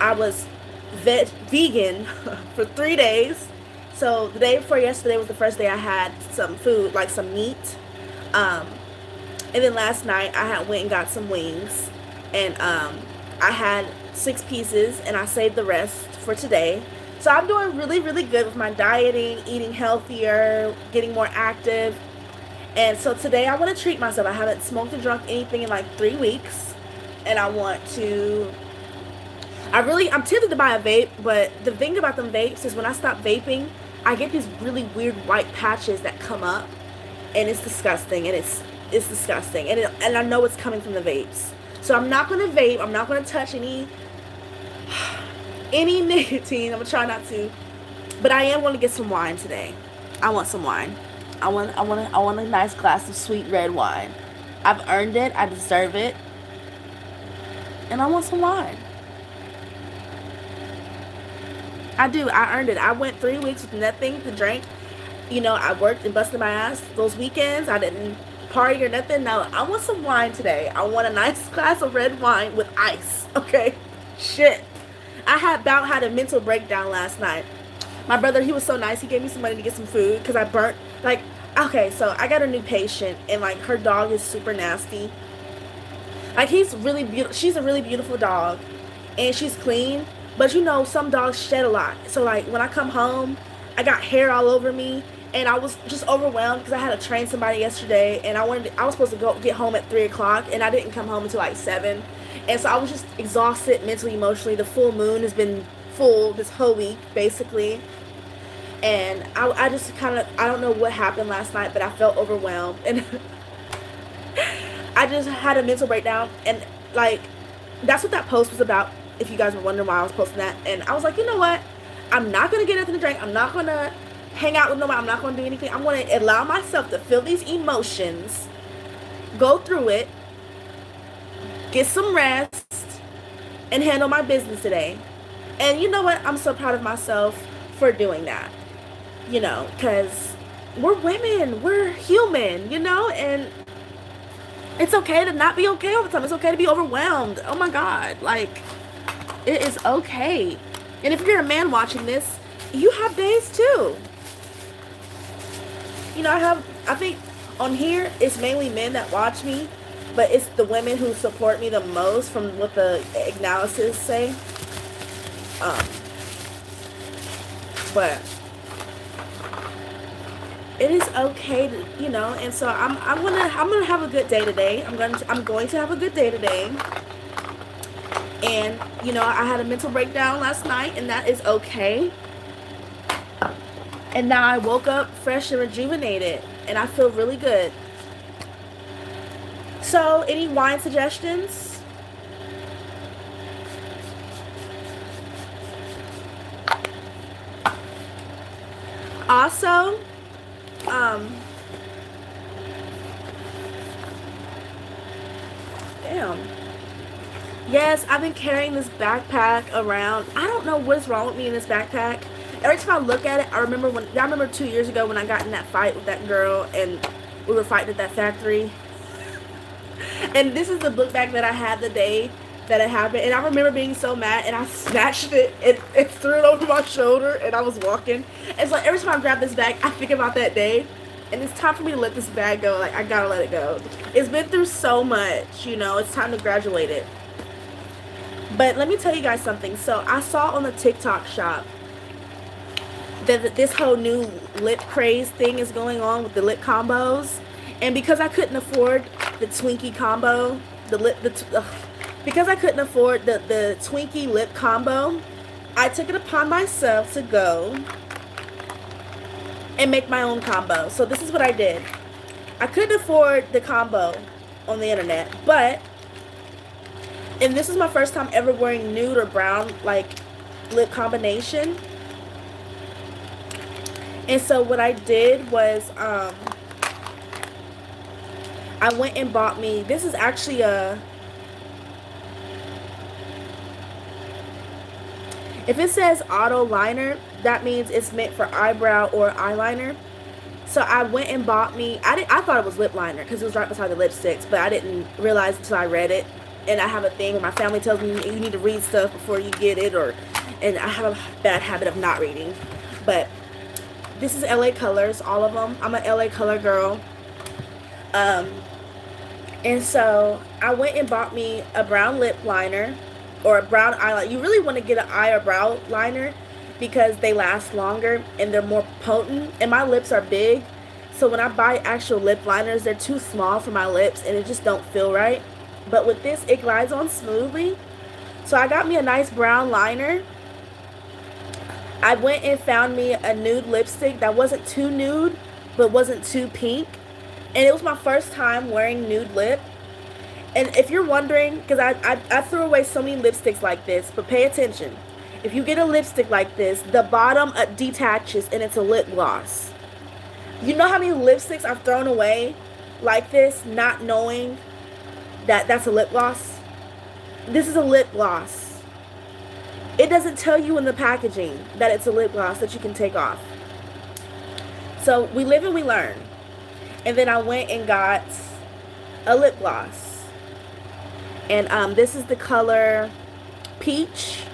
I was vegan for 3 days. So the day before yesterday was the first day I had some food, like some meat. And then last night I went and got some wings, and I had 6 pieces, and I saved the rest for today. So I'm doing really, really good with my dieting, eating healthier, getting more active. And so today I want to treat myself. I haven't smoked or drunk anything in like 3 weeks, and I'm tempted to buy a vape, but the thing about them vapes is when I stop vaping, I get these really weird white patches that come up, and it's disgusting, and it's disgusting, and I know it's coming from the vapes. So I'm not going to vape. I'm not going to touch any nicotine. I'm going to try not to, but I am going to get some wine today. I want some wine. I want a nice glass of sweet red wine. I've earned it. I deserve it, and I want some wine. I do. I earned it. I went 3 weeks with nothing to drink. I worked and busted my ass those weekends. I didn't party or nothing. No, I want some wine today. I want a nice glass of red wine with ice. Okay? Shit. I had a mental breakdown last night. My brother, he was so nice. He gave me some money to get some food because I burnt, okay, so I got a new patient, and her dog is super nasty. He's really beautiful. She's a really beautiful dog, and she's clean. But some dogs shed a lot. So when I come home, I got hair all over me, and I was just overwhelmed because I had to train somebody yesterday, and I was supposed to get home at 3 o'clock, and I didn't come home until 7. And so I was just exhausted mentally, emotionally. The full moon has been full this whole week, basically. And I just I don't know what happened last night, but I felt overwhelmed, and I just had a mental breakdown, and that's what that post was about. If you guys were wondering why I was posting that, and I was like, you know what? I'm not gonna get nothing to drink. I'm not gonna hang out with nobody. I'm not gonna do anything. I'm gonna allow myself to feel these emotions, go through it, get some rest, and handle my business today. And you know what? I'm so proud of myself for doing that. Because we're women, we're human, and it's okay to not be okay all the time. It's okay to be overwhelmed. Oh my God, it is okay. And if you're a man watching this, you have days too. I think on here it's mainly men that watch me, but it's the women who support me the most from what the analysis say. But it is okay to, and so I'm gonna have a good day today. I'm going to have a good day today. And I had a mental breakdown last night, and that is okay. And now I woke up fresh and rejuvenated, and I feel really good. So, any wine suggestions? Also, damn. Yes, I've been carrying this backpack around. I don't know what's wrong with me in this backpack. Every time I look at it, I remember 2 years ago when I got in that fight with that girl and we were fighting at that factory. And this is the book bag that I had the day that it happened. And I remember being so mad and I snatched it and threw it over my shoulder and I was walking. And so like, every time I grab this bag, I think about that day. And it's time for me to let this bag go. Like, I gotta let it go. It's been through so much, you know. It's time to graduate it. But let me tell you guys something. So I saw on the TikTok shop that this whole new lip craze thing is going on with the lip combos. And because I couldn't afford the Twinkie combo, because I couldn't afford the Twinkie lip combo, I took it upon myself to go and make my own combo. So this is what I did. I couldn't afford the combo on the internet, and this is my first time ever wearing nude or brown like lip combination. And so what I did was I went and bought me, this is actually if it says auto liner, that means it's meant for eyebrow or eyeliner. So I went and bought me, I thought it was lip liner because it was right beside the lipsticks, but I didn't realize until I read it. And I have a thing where my family tells me you need to read stuff before you get it, and I have a bad habit of not reading. But this is LA Colors, all of them. I'm an LA Color girl. And so I went and bought me a brown lip liner or a brown eyeliner. You really want to get an eye or brow liner because they last longer and they're more potent. And my lips are big, so when I buy actual lip liners, they're too small for my lips and it just don't feel right. But with this, it glides on smoothly. So I got me a nice brown liner. I went and found me a nude lipstick that wasn't too nude, but wasn't too pink. And it was my first time wearing nude lip. And if you're wondering, because I threw away so many lipsticks like this, but pay attention. If you get a lipstick like this, the bottom detaches and it's a lip gloss. You know how many lipsticks I've thrown away like this, not knowing that that's a lip gloss? This is a lip gloss. It doesn't tell you in the packaging that it's a lip gloss that you can take off. So we live and we learn. And then I went and got a lip gloss. And this is the color Peach.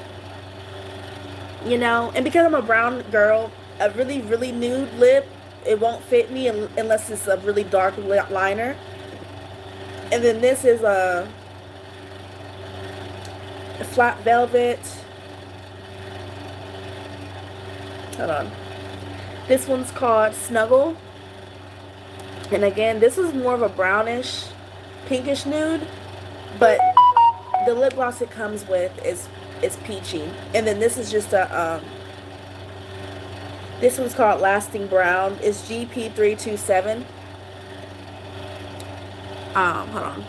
You know, and because I'm a brown girl, a really, really nude lip, it won't fit me unless it's a really dark lip liner. And then this is a flat velvet. Hold on. This one's called Snuggle. And again, this is more of a brownish, pinkish nude. But the lip gloss it comes with is peachy. And then this is just a, this one's called Lasting Brown. It's GP327. Hold on.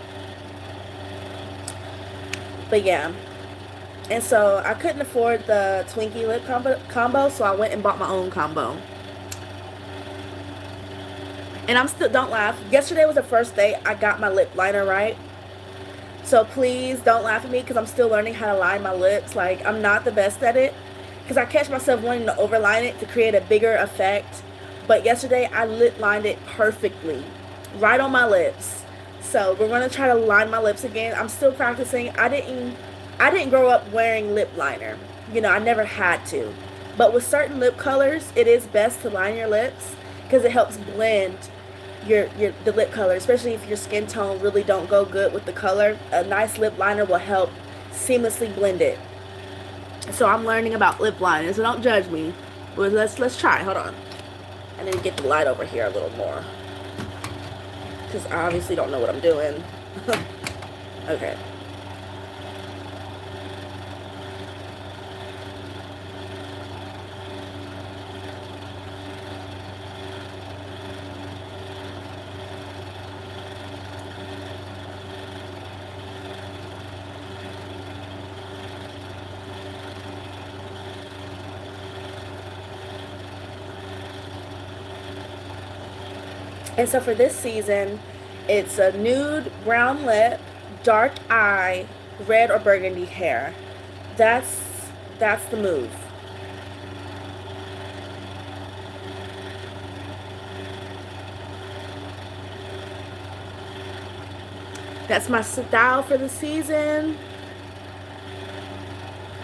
But yeah. And so I couldn't afford the Twinkie lip combo, so I went and bought my own combo. And I'm still, don't laugh. Yesterday was the first day I got my lip liner right. So please don't laugh at me because I'm still learning how to line my lips. Like, I'm not the best at it because I catch myself wanting to overline it to create a bigger effect. But yesterday I lip lined it perfectly, right on my lips. So we're gonna try to line my lips again. I'm still practicing. I didn't grow up wearing lip liner. You know, I never had to. But with certain lip colors, it is best to line your lips because it helps blend the lip color, especially if your skin tone really don't go good with the color. A nice lip liner will help seamlessly blend it. So I'm learning about lip lining, so don't judge me. But let's try. Hold on. I need to get the light over here a little more because I obviously don't know what I'm doing. Okay. And so for this season, it's a nude brown lip, dark eye, red or burgundy hair. That's that's the move. That's my style for the season.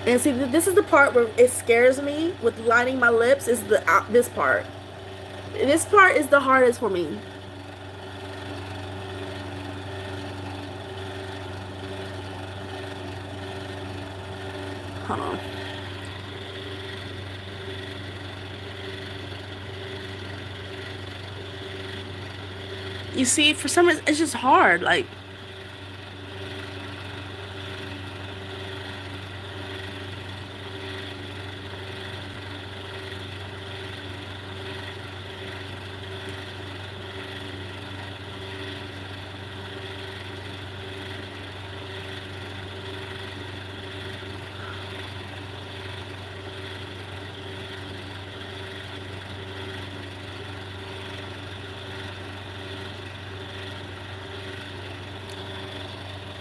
And see, this is the part where it scares me with lining my lips. Is the this part. This part is the hardest for me. Hold on. You see, for some reason, it's just hard. Like,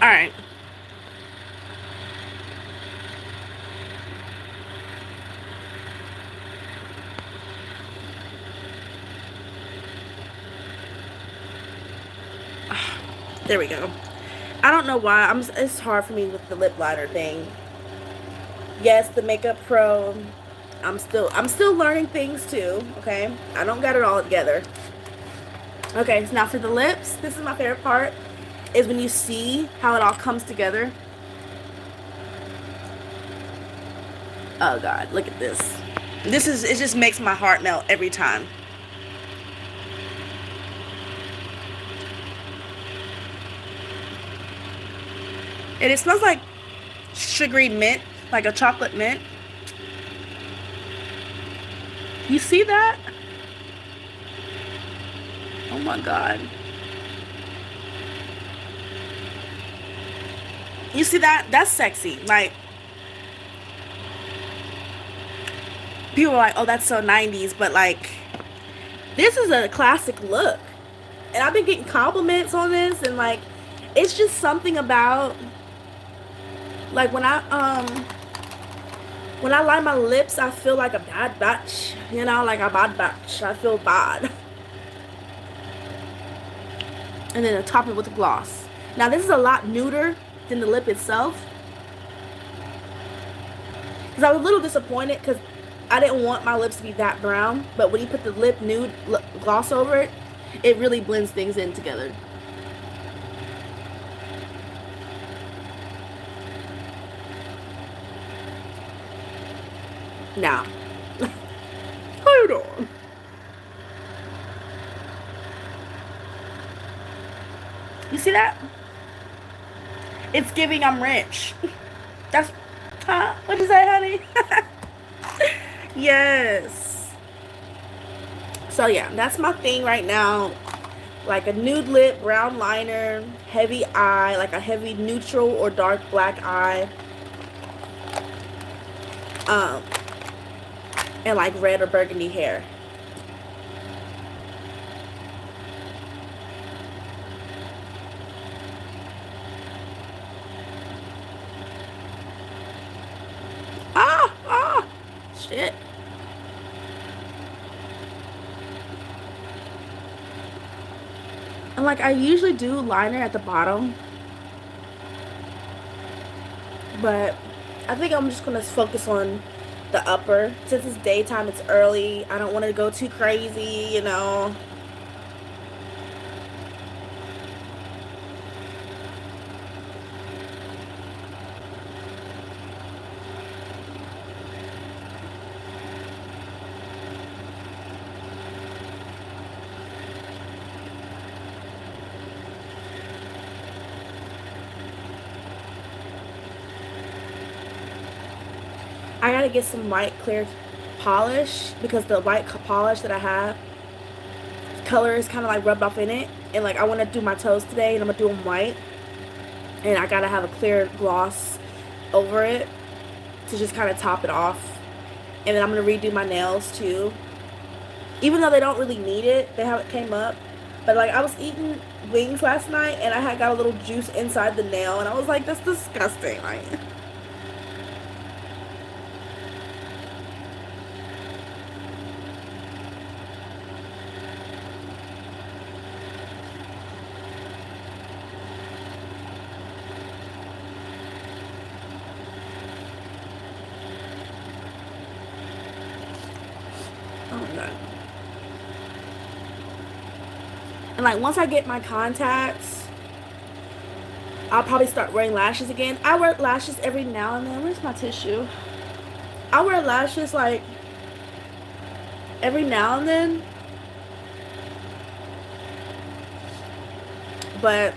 all right. There we go. I don't know why. It's hard for me with the lip liner thing. Yes, the Makeup Pro. I'm still learning things too, okay? I don't got it all together. Okay, so now for the lips, this is my favorite part, is when you see how it all comes together. Oh god, look at this. It just makes my heart melt every time. And it smells like sugary mint, like a chocolate mint. You see that? Oh my god. You see that? That's sexy. Like, people are like, oh, that's so 90s, but like, this is a classic look. And I've been getting compliments on this, and like, it's just something about, like, when I line my lips, I feel like a bad batch, you know, like a bad batch. I feel bad. And then I top it with a gloss. Now this is a lot nuder than the lip itself, because I was a little disappointed because I didn't want my lips to be that brown, but when you put the lip nude gloss over it, it really blends things in together. Now, hold on. You see that? It's giving I'm rich. That's, huh? What is that, honey? Yes. So yeah, that's my thing right now. Like a nude lip, brown liner, heavy eye, like a heavy neutral or dark black eye. Um, and like red or burgundy hair. Ah, shit. And like, I usually do liner at the bottom, but I think I'm just gonna focus on the upper. Since it's daytime, it's early, I don't want to go too crazy, you know. I gotta get some white clear polish, because the white polish that I have, color is kind of like rubbed off in it, and like I want to do my toes today and I'm gonna do them white, and I gotta have a clear gloss over it to just kind of top it off. And then I'm gonna redo my nails too, even though they don't really need it. They haven't came up, But like I was eating wings last night and I had got a little juice inside the nail and I was like, that's disgusting. Like, oh my god. And like once I get my contacts, I'll probably start wearing lashes again. I wear lashes every now and then. Where's my tissue? I wear lashes like every now and then. But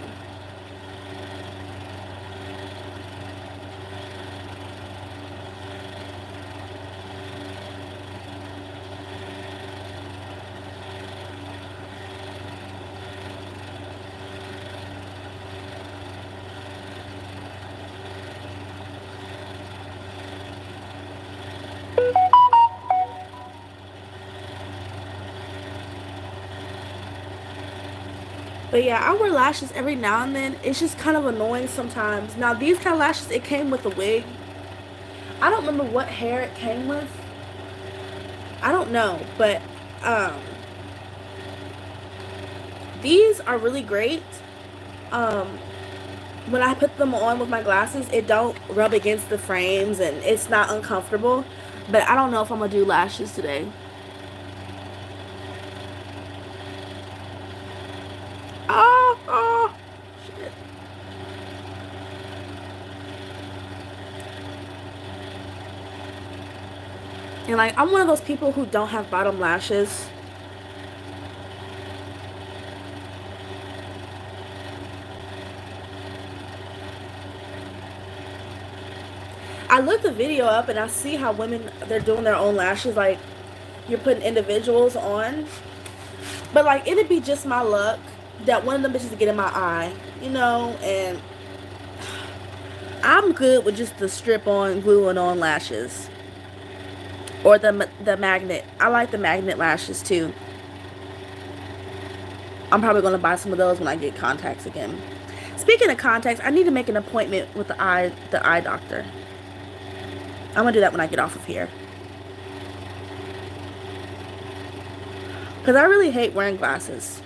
But yeah, I wear lashes every now and then. It's just kind of annoying sometimes. Now these kind of lashes, it came with a wig. I don't remember what hair it came with. I don't know, but um, these are really great. Um, when I put them on with my glasses, it don't rub against the frames and it's not uncomfortable. But I don't know if I'm gonna do lashes today. Oh, oh, shit. And like, I'm one of those people who don't have bottom lashes. I looked the video up and I see how women, they're doing their own lashes. Like, you're putting individuals on. But like, it'd be just my luck that one of them bitches would get in my eye, you know, and I'm good with just the strip-on, gluing on lashes. Or the magnet. I like the magnet lashes too. I'm probably going to buy some of those when I get contacts again. Speaking of contacts, I need to make an appointment with the eye doctor. I'm going to do that when I get off of here. Because I really hate wearing glasses.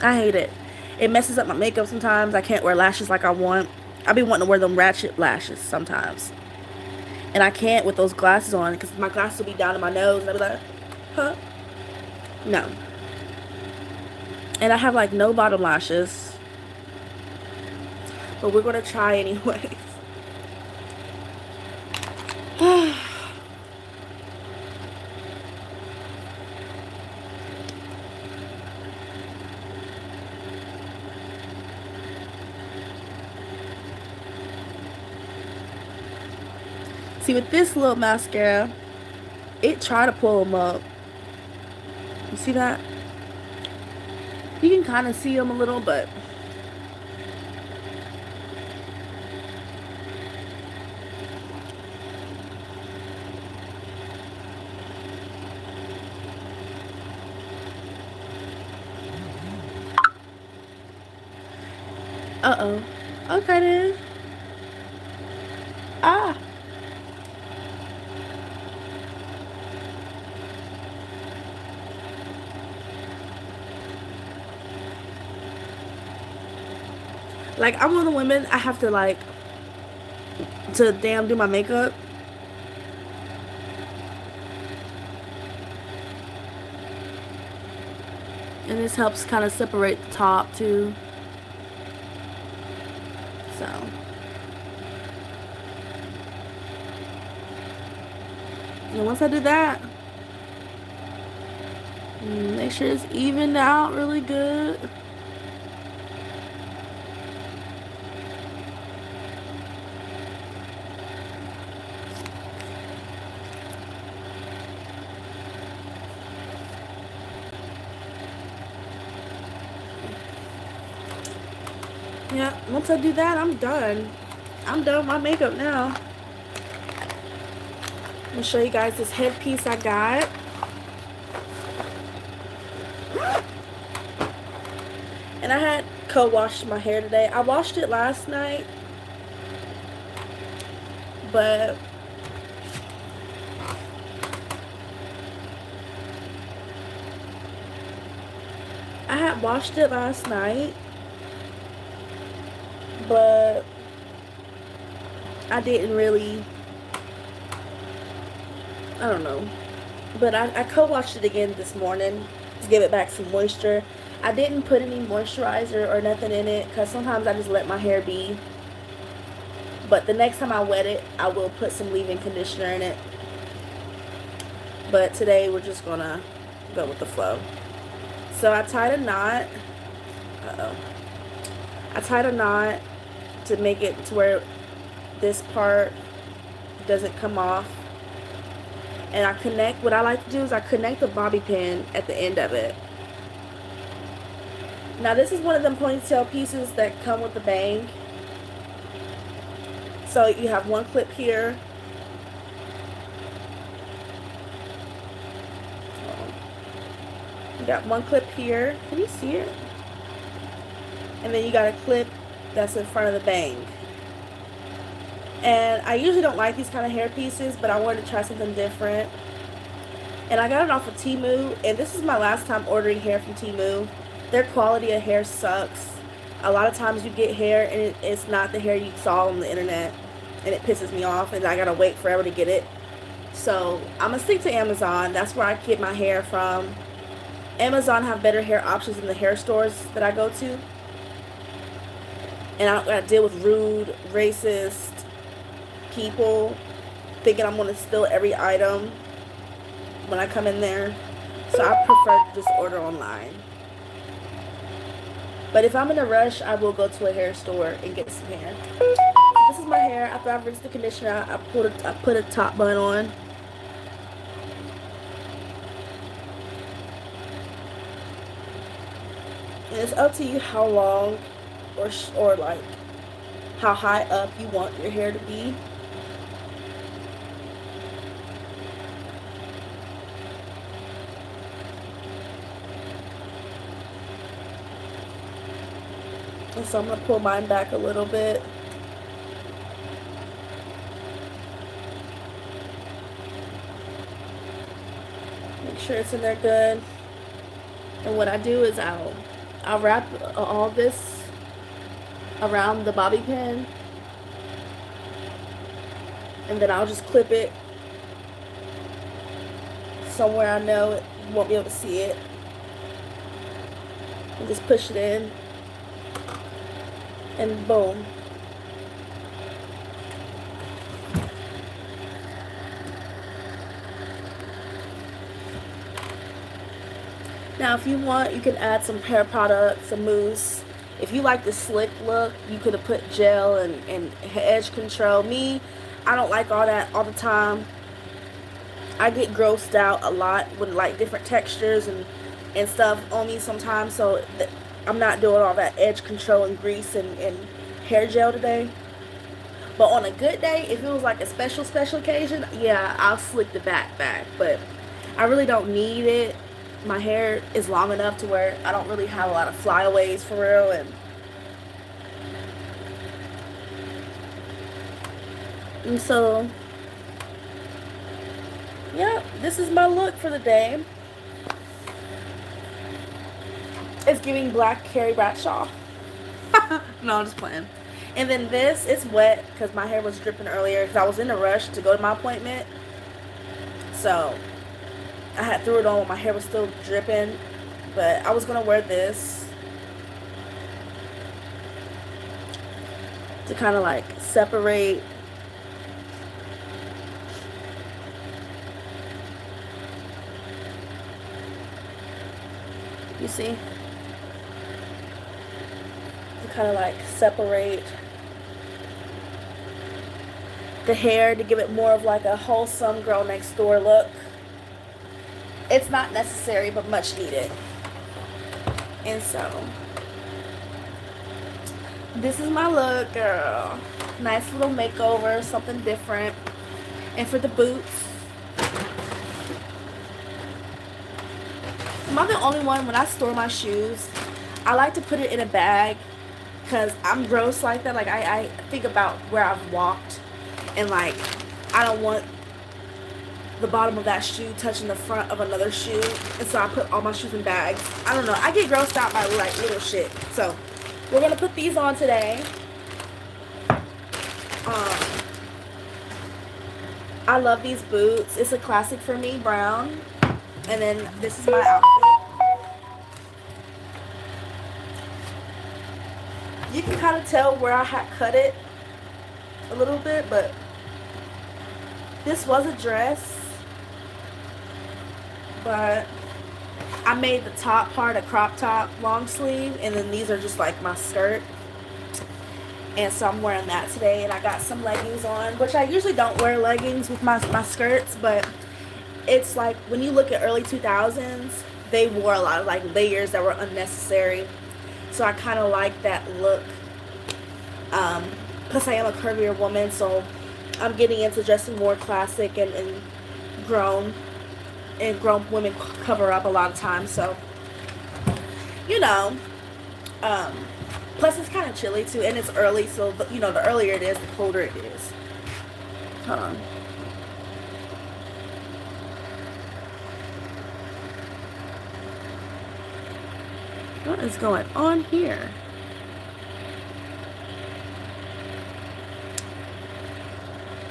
I hate it. It messes up my makeup sometimes. I can't wear lashes like I want. I be wanting to wear them ratchet lashes sometimes. And I can't with those glasses on because my glasses will be down to my nose and I'll be like, huh? No. And I have like no bottom lashes. But we're going to try anyways. See, with this little mascara, it tried to pull them up. You see that? You can kind of see them a little, but uh-oh. Okay then. Ah. Like, I'm one of the women, I have to like to damn do my makeup. And this helps kind of separate the top too. So. And once I do that, make sure it's evened out really good. Yeah, once I do that, I'm done. I'm done with my makeup now. I'm gonna show you guys this headpiece I got. And I had co-washed my hair today. I washed it last night, but I had washed it last night, but I didn't really, I don't know. But I co-washed it again this morning to give it back some moisture. I didn't put any moisturizer or nothing in it because sometimes I just let my hair be. But the next time I wet it, I will put some leave-in conditioner in it. But today we're just gonna go with the flow. So I tied a knot. I tied a knot to make it to where this part doesn't come off. And I connect, what I like to do is I connect the bobby pin at the end of it. Now this is one of them ponytail pieces that come with the bang. So you have one clip here. You got one clip here. Can you see it? And then you got a clip that's in front of the bang. And I usually don't like these kind of hair pieces, but I wanted to try something different. And I got it off of Temu, and this is my last time ordering hair from Temu. Their quality of hair sucks. A lot of times you get hair and it's not the hair you saw on the internet, and it pisses me off, and I gotta wait forever to get it. So I'm gonna stick to Amazon. That's where I get my hair from. Amazon have better hair options than the hair stores that I go to. And I don't gotta deal with rude, racist people thinking I'm gonna steal every item when I come in there. So I prefer to just order online. But if I'm in a rush, I will go to a hair store and get some hair. So this is my hair. After I've rinsed the conditioner, I put a top bun on. And it's up to you how long or like how high up you want your hair to be. And so I'm going to pull mine back a little bit. Make sure it's in there good. And what I do is I'll wrap all this around the bobby pin. And then I'll just clip it somewhere I know you won't be able to see it. And just push it in. And boom. Now if you want, you can add some hair products, some mousse. If you like the slick look, you could have put gel and edge control. Me, I don't like all that all the time. I get grossed out a lot with like different textures and stuff on me sometimes, so I'm not doing all that edge control and grease and hair gel today. But on a good day, if it was like a special occasion, yeah, I'll slick the back. But I really don't need it. My hair is long enough to where I don't really have a lot of flyaways for real. And so, yeah, this is my look for the day. It's giving black Carrie Bradshaw. No, I'm just playing. And then this, it's wet because my hair was dripping earlier because I was in a rush to go to my appointment. So I had threw it on when my hair was still dripping. But I was going to wear this to kind of like separate you see? Kind of like separate the hair to give it more of like a wholesome girl next door look. It's not necessary, but much needed. And so this is my look, girl. Nice little makeover, something different. And for the boots, am I the only one when I store my shoes? I like to put it in a bag because I'm gross like that. Like I think about where I've walked, and like I don't want the bottom of that shoe touching the front of another shoe, and so I put all my shoes in bags. I don't know. I get grossed out by like little shit. So we're gonna put these on today. I love these boots. It's a classic for me, brown. And then this is my outfit. You can kind of tell where I had cut it a little bit, but this was a dress, but I made the top part a crop top long sleeve, and then these are just like my skirt. And so I'm wearing that today, and I got some leggings on, which I usually don't wear leggings with my skirts, but it's like when you look at early 2000s, they wore a lot of like layers that were unnecessary. So I kind of like that look. Plus I am a curvier woman, so I'm getting into dressing more classic and grown women cover up a lot of times. So, you know, plus it's kind of chilly too, and it's early, so you know, the earlier it is, the colder it is. Hold on. What is going on here?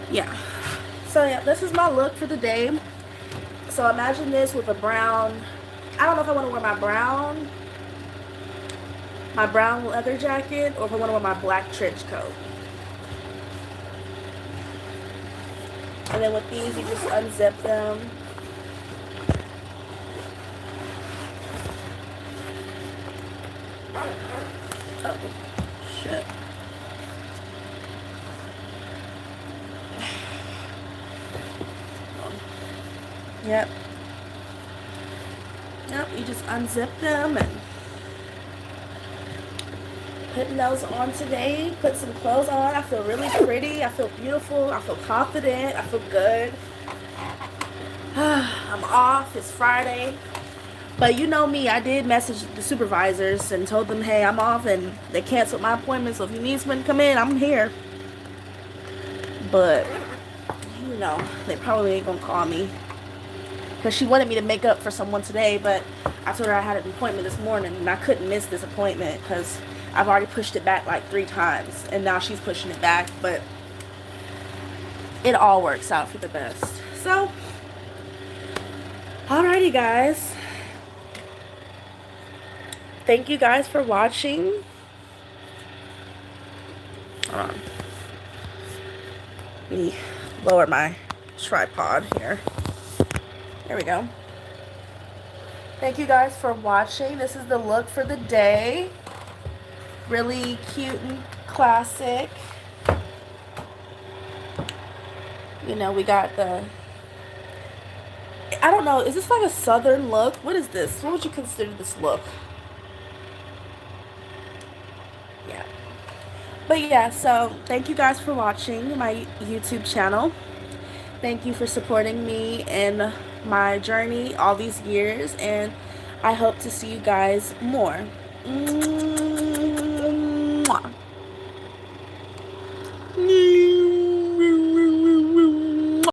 Yeah. So yeah, this is my look for the day. So imagine this with a brown, I don't know if I want to wear my brown leather jacket, or if I want to wear my black trench coat. And then with these, you just unzip them. Oh, shit. Yep. Yep, you just unzip them and putting those on today. Put some clothes on. I feel really pretty. I feel beautiful. I feel confident. I feel good. I'm off. It's Friday. But you know me, I did message the supervisors and told them, hey, I'm off, and they canceled my appointment, so if you need someone to come in, I'm here. But, you know, they probably ain't gonna call me. Because she wanted me to make up for someone today, but I told her I had an appointment this morning, and I couldn't miss this appointment because I've already pushed it back like 3 times, and now she's pushing it back, but it all works out for the best. So, alrighty guys. Thank you guys for watching. Hold on. Let me lower my tripod here. There we go. Thank you guys for watching. This is the look for the day. Really cute and classic. You know, we got the, I don't know, is this like a southern look? What is this? What would you consider this look? Yeah. But yeah, so thank you guys for watching my YouTube channel. Thank you for supporting me in my journey all these years, and I hope to see you guys more. Mwah.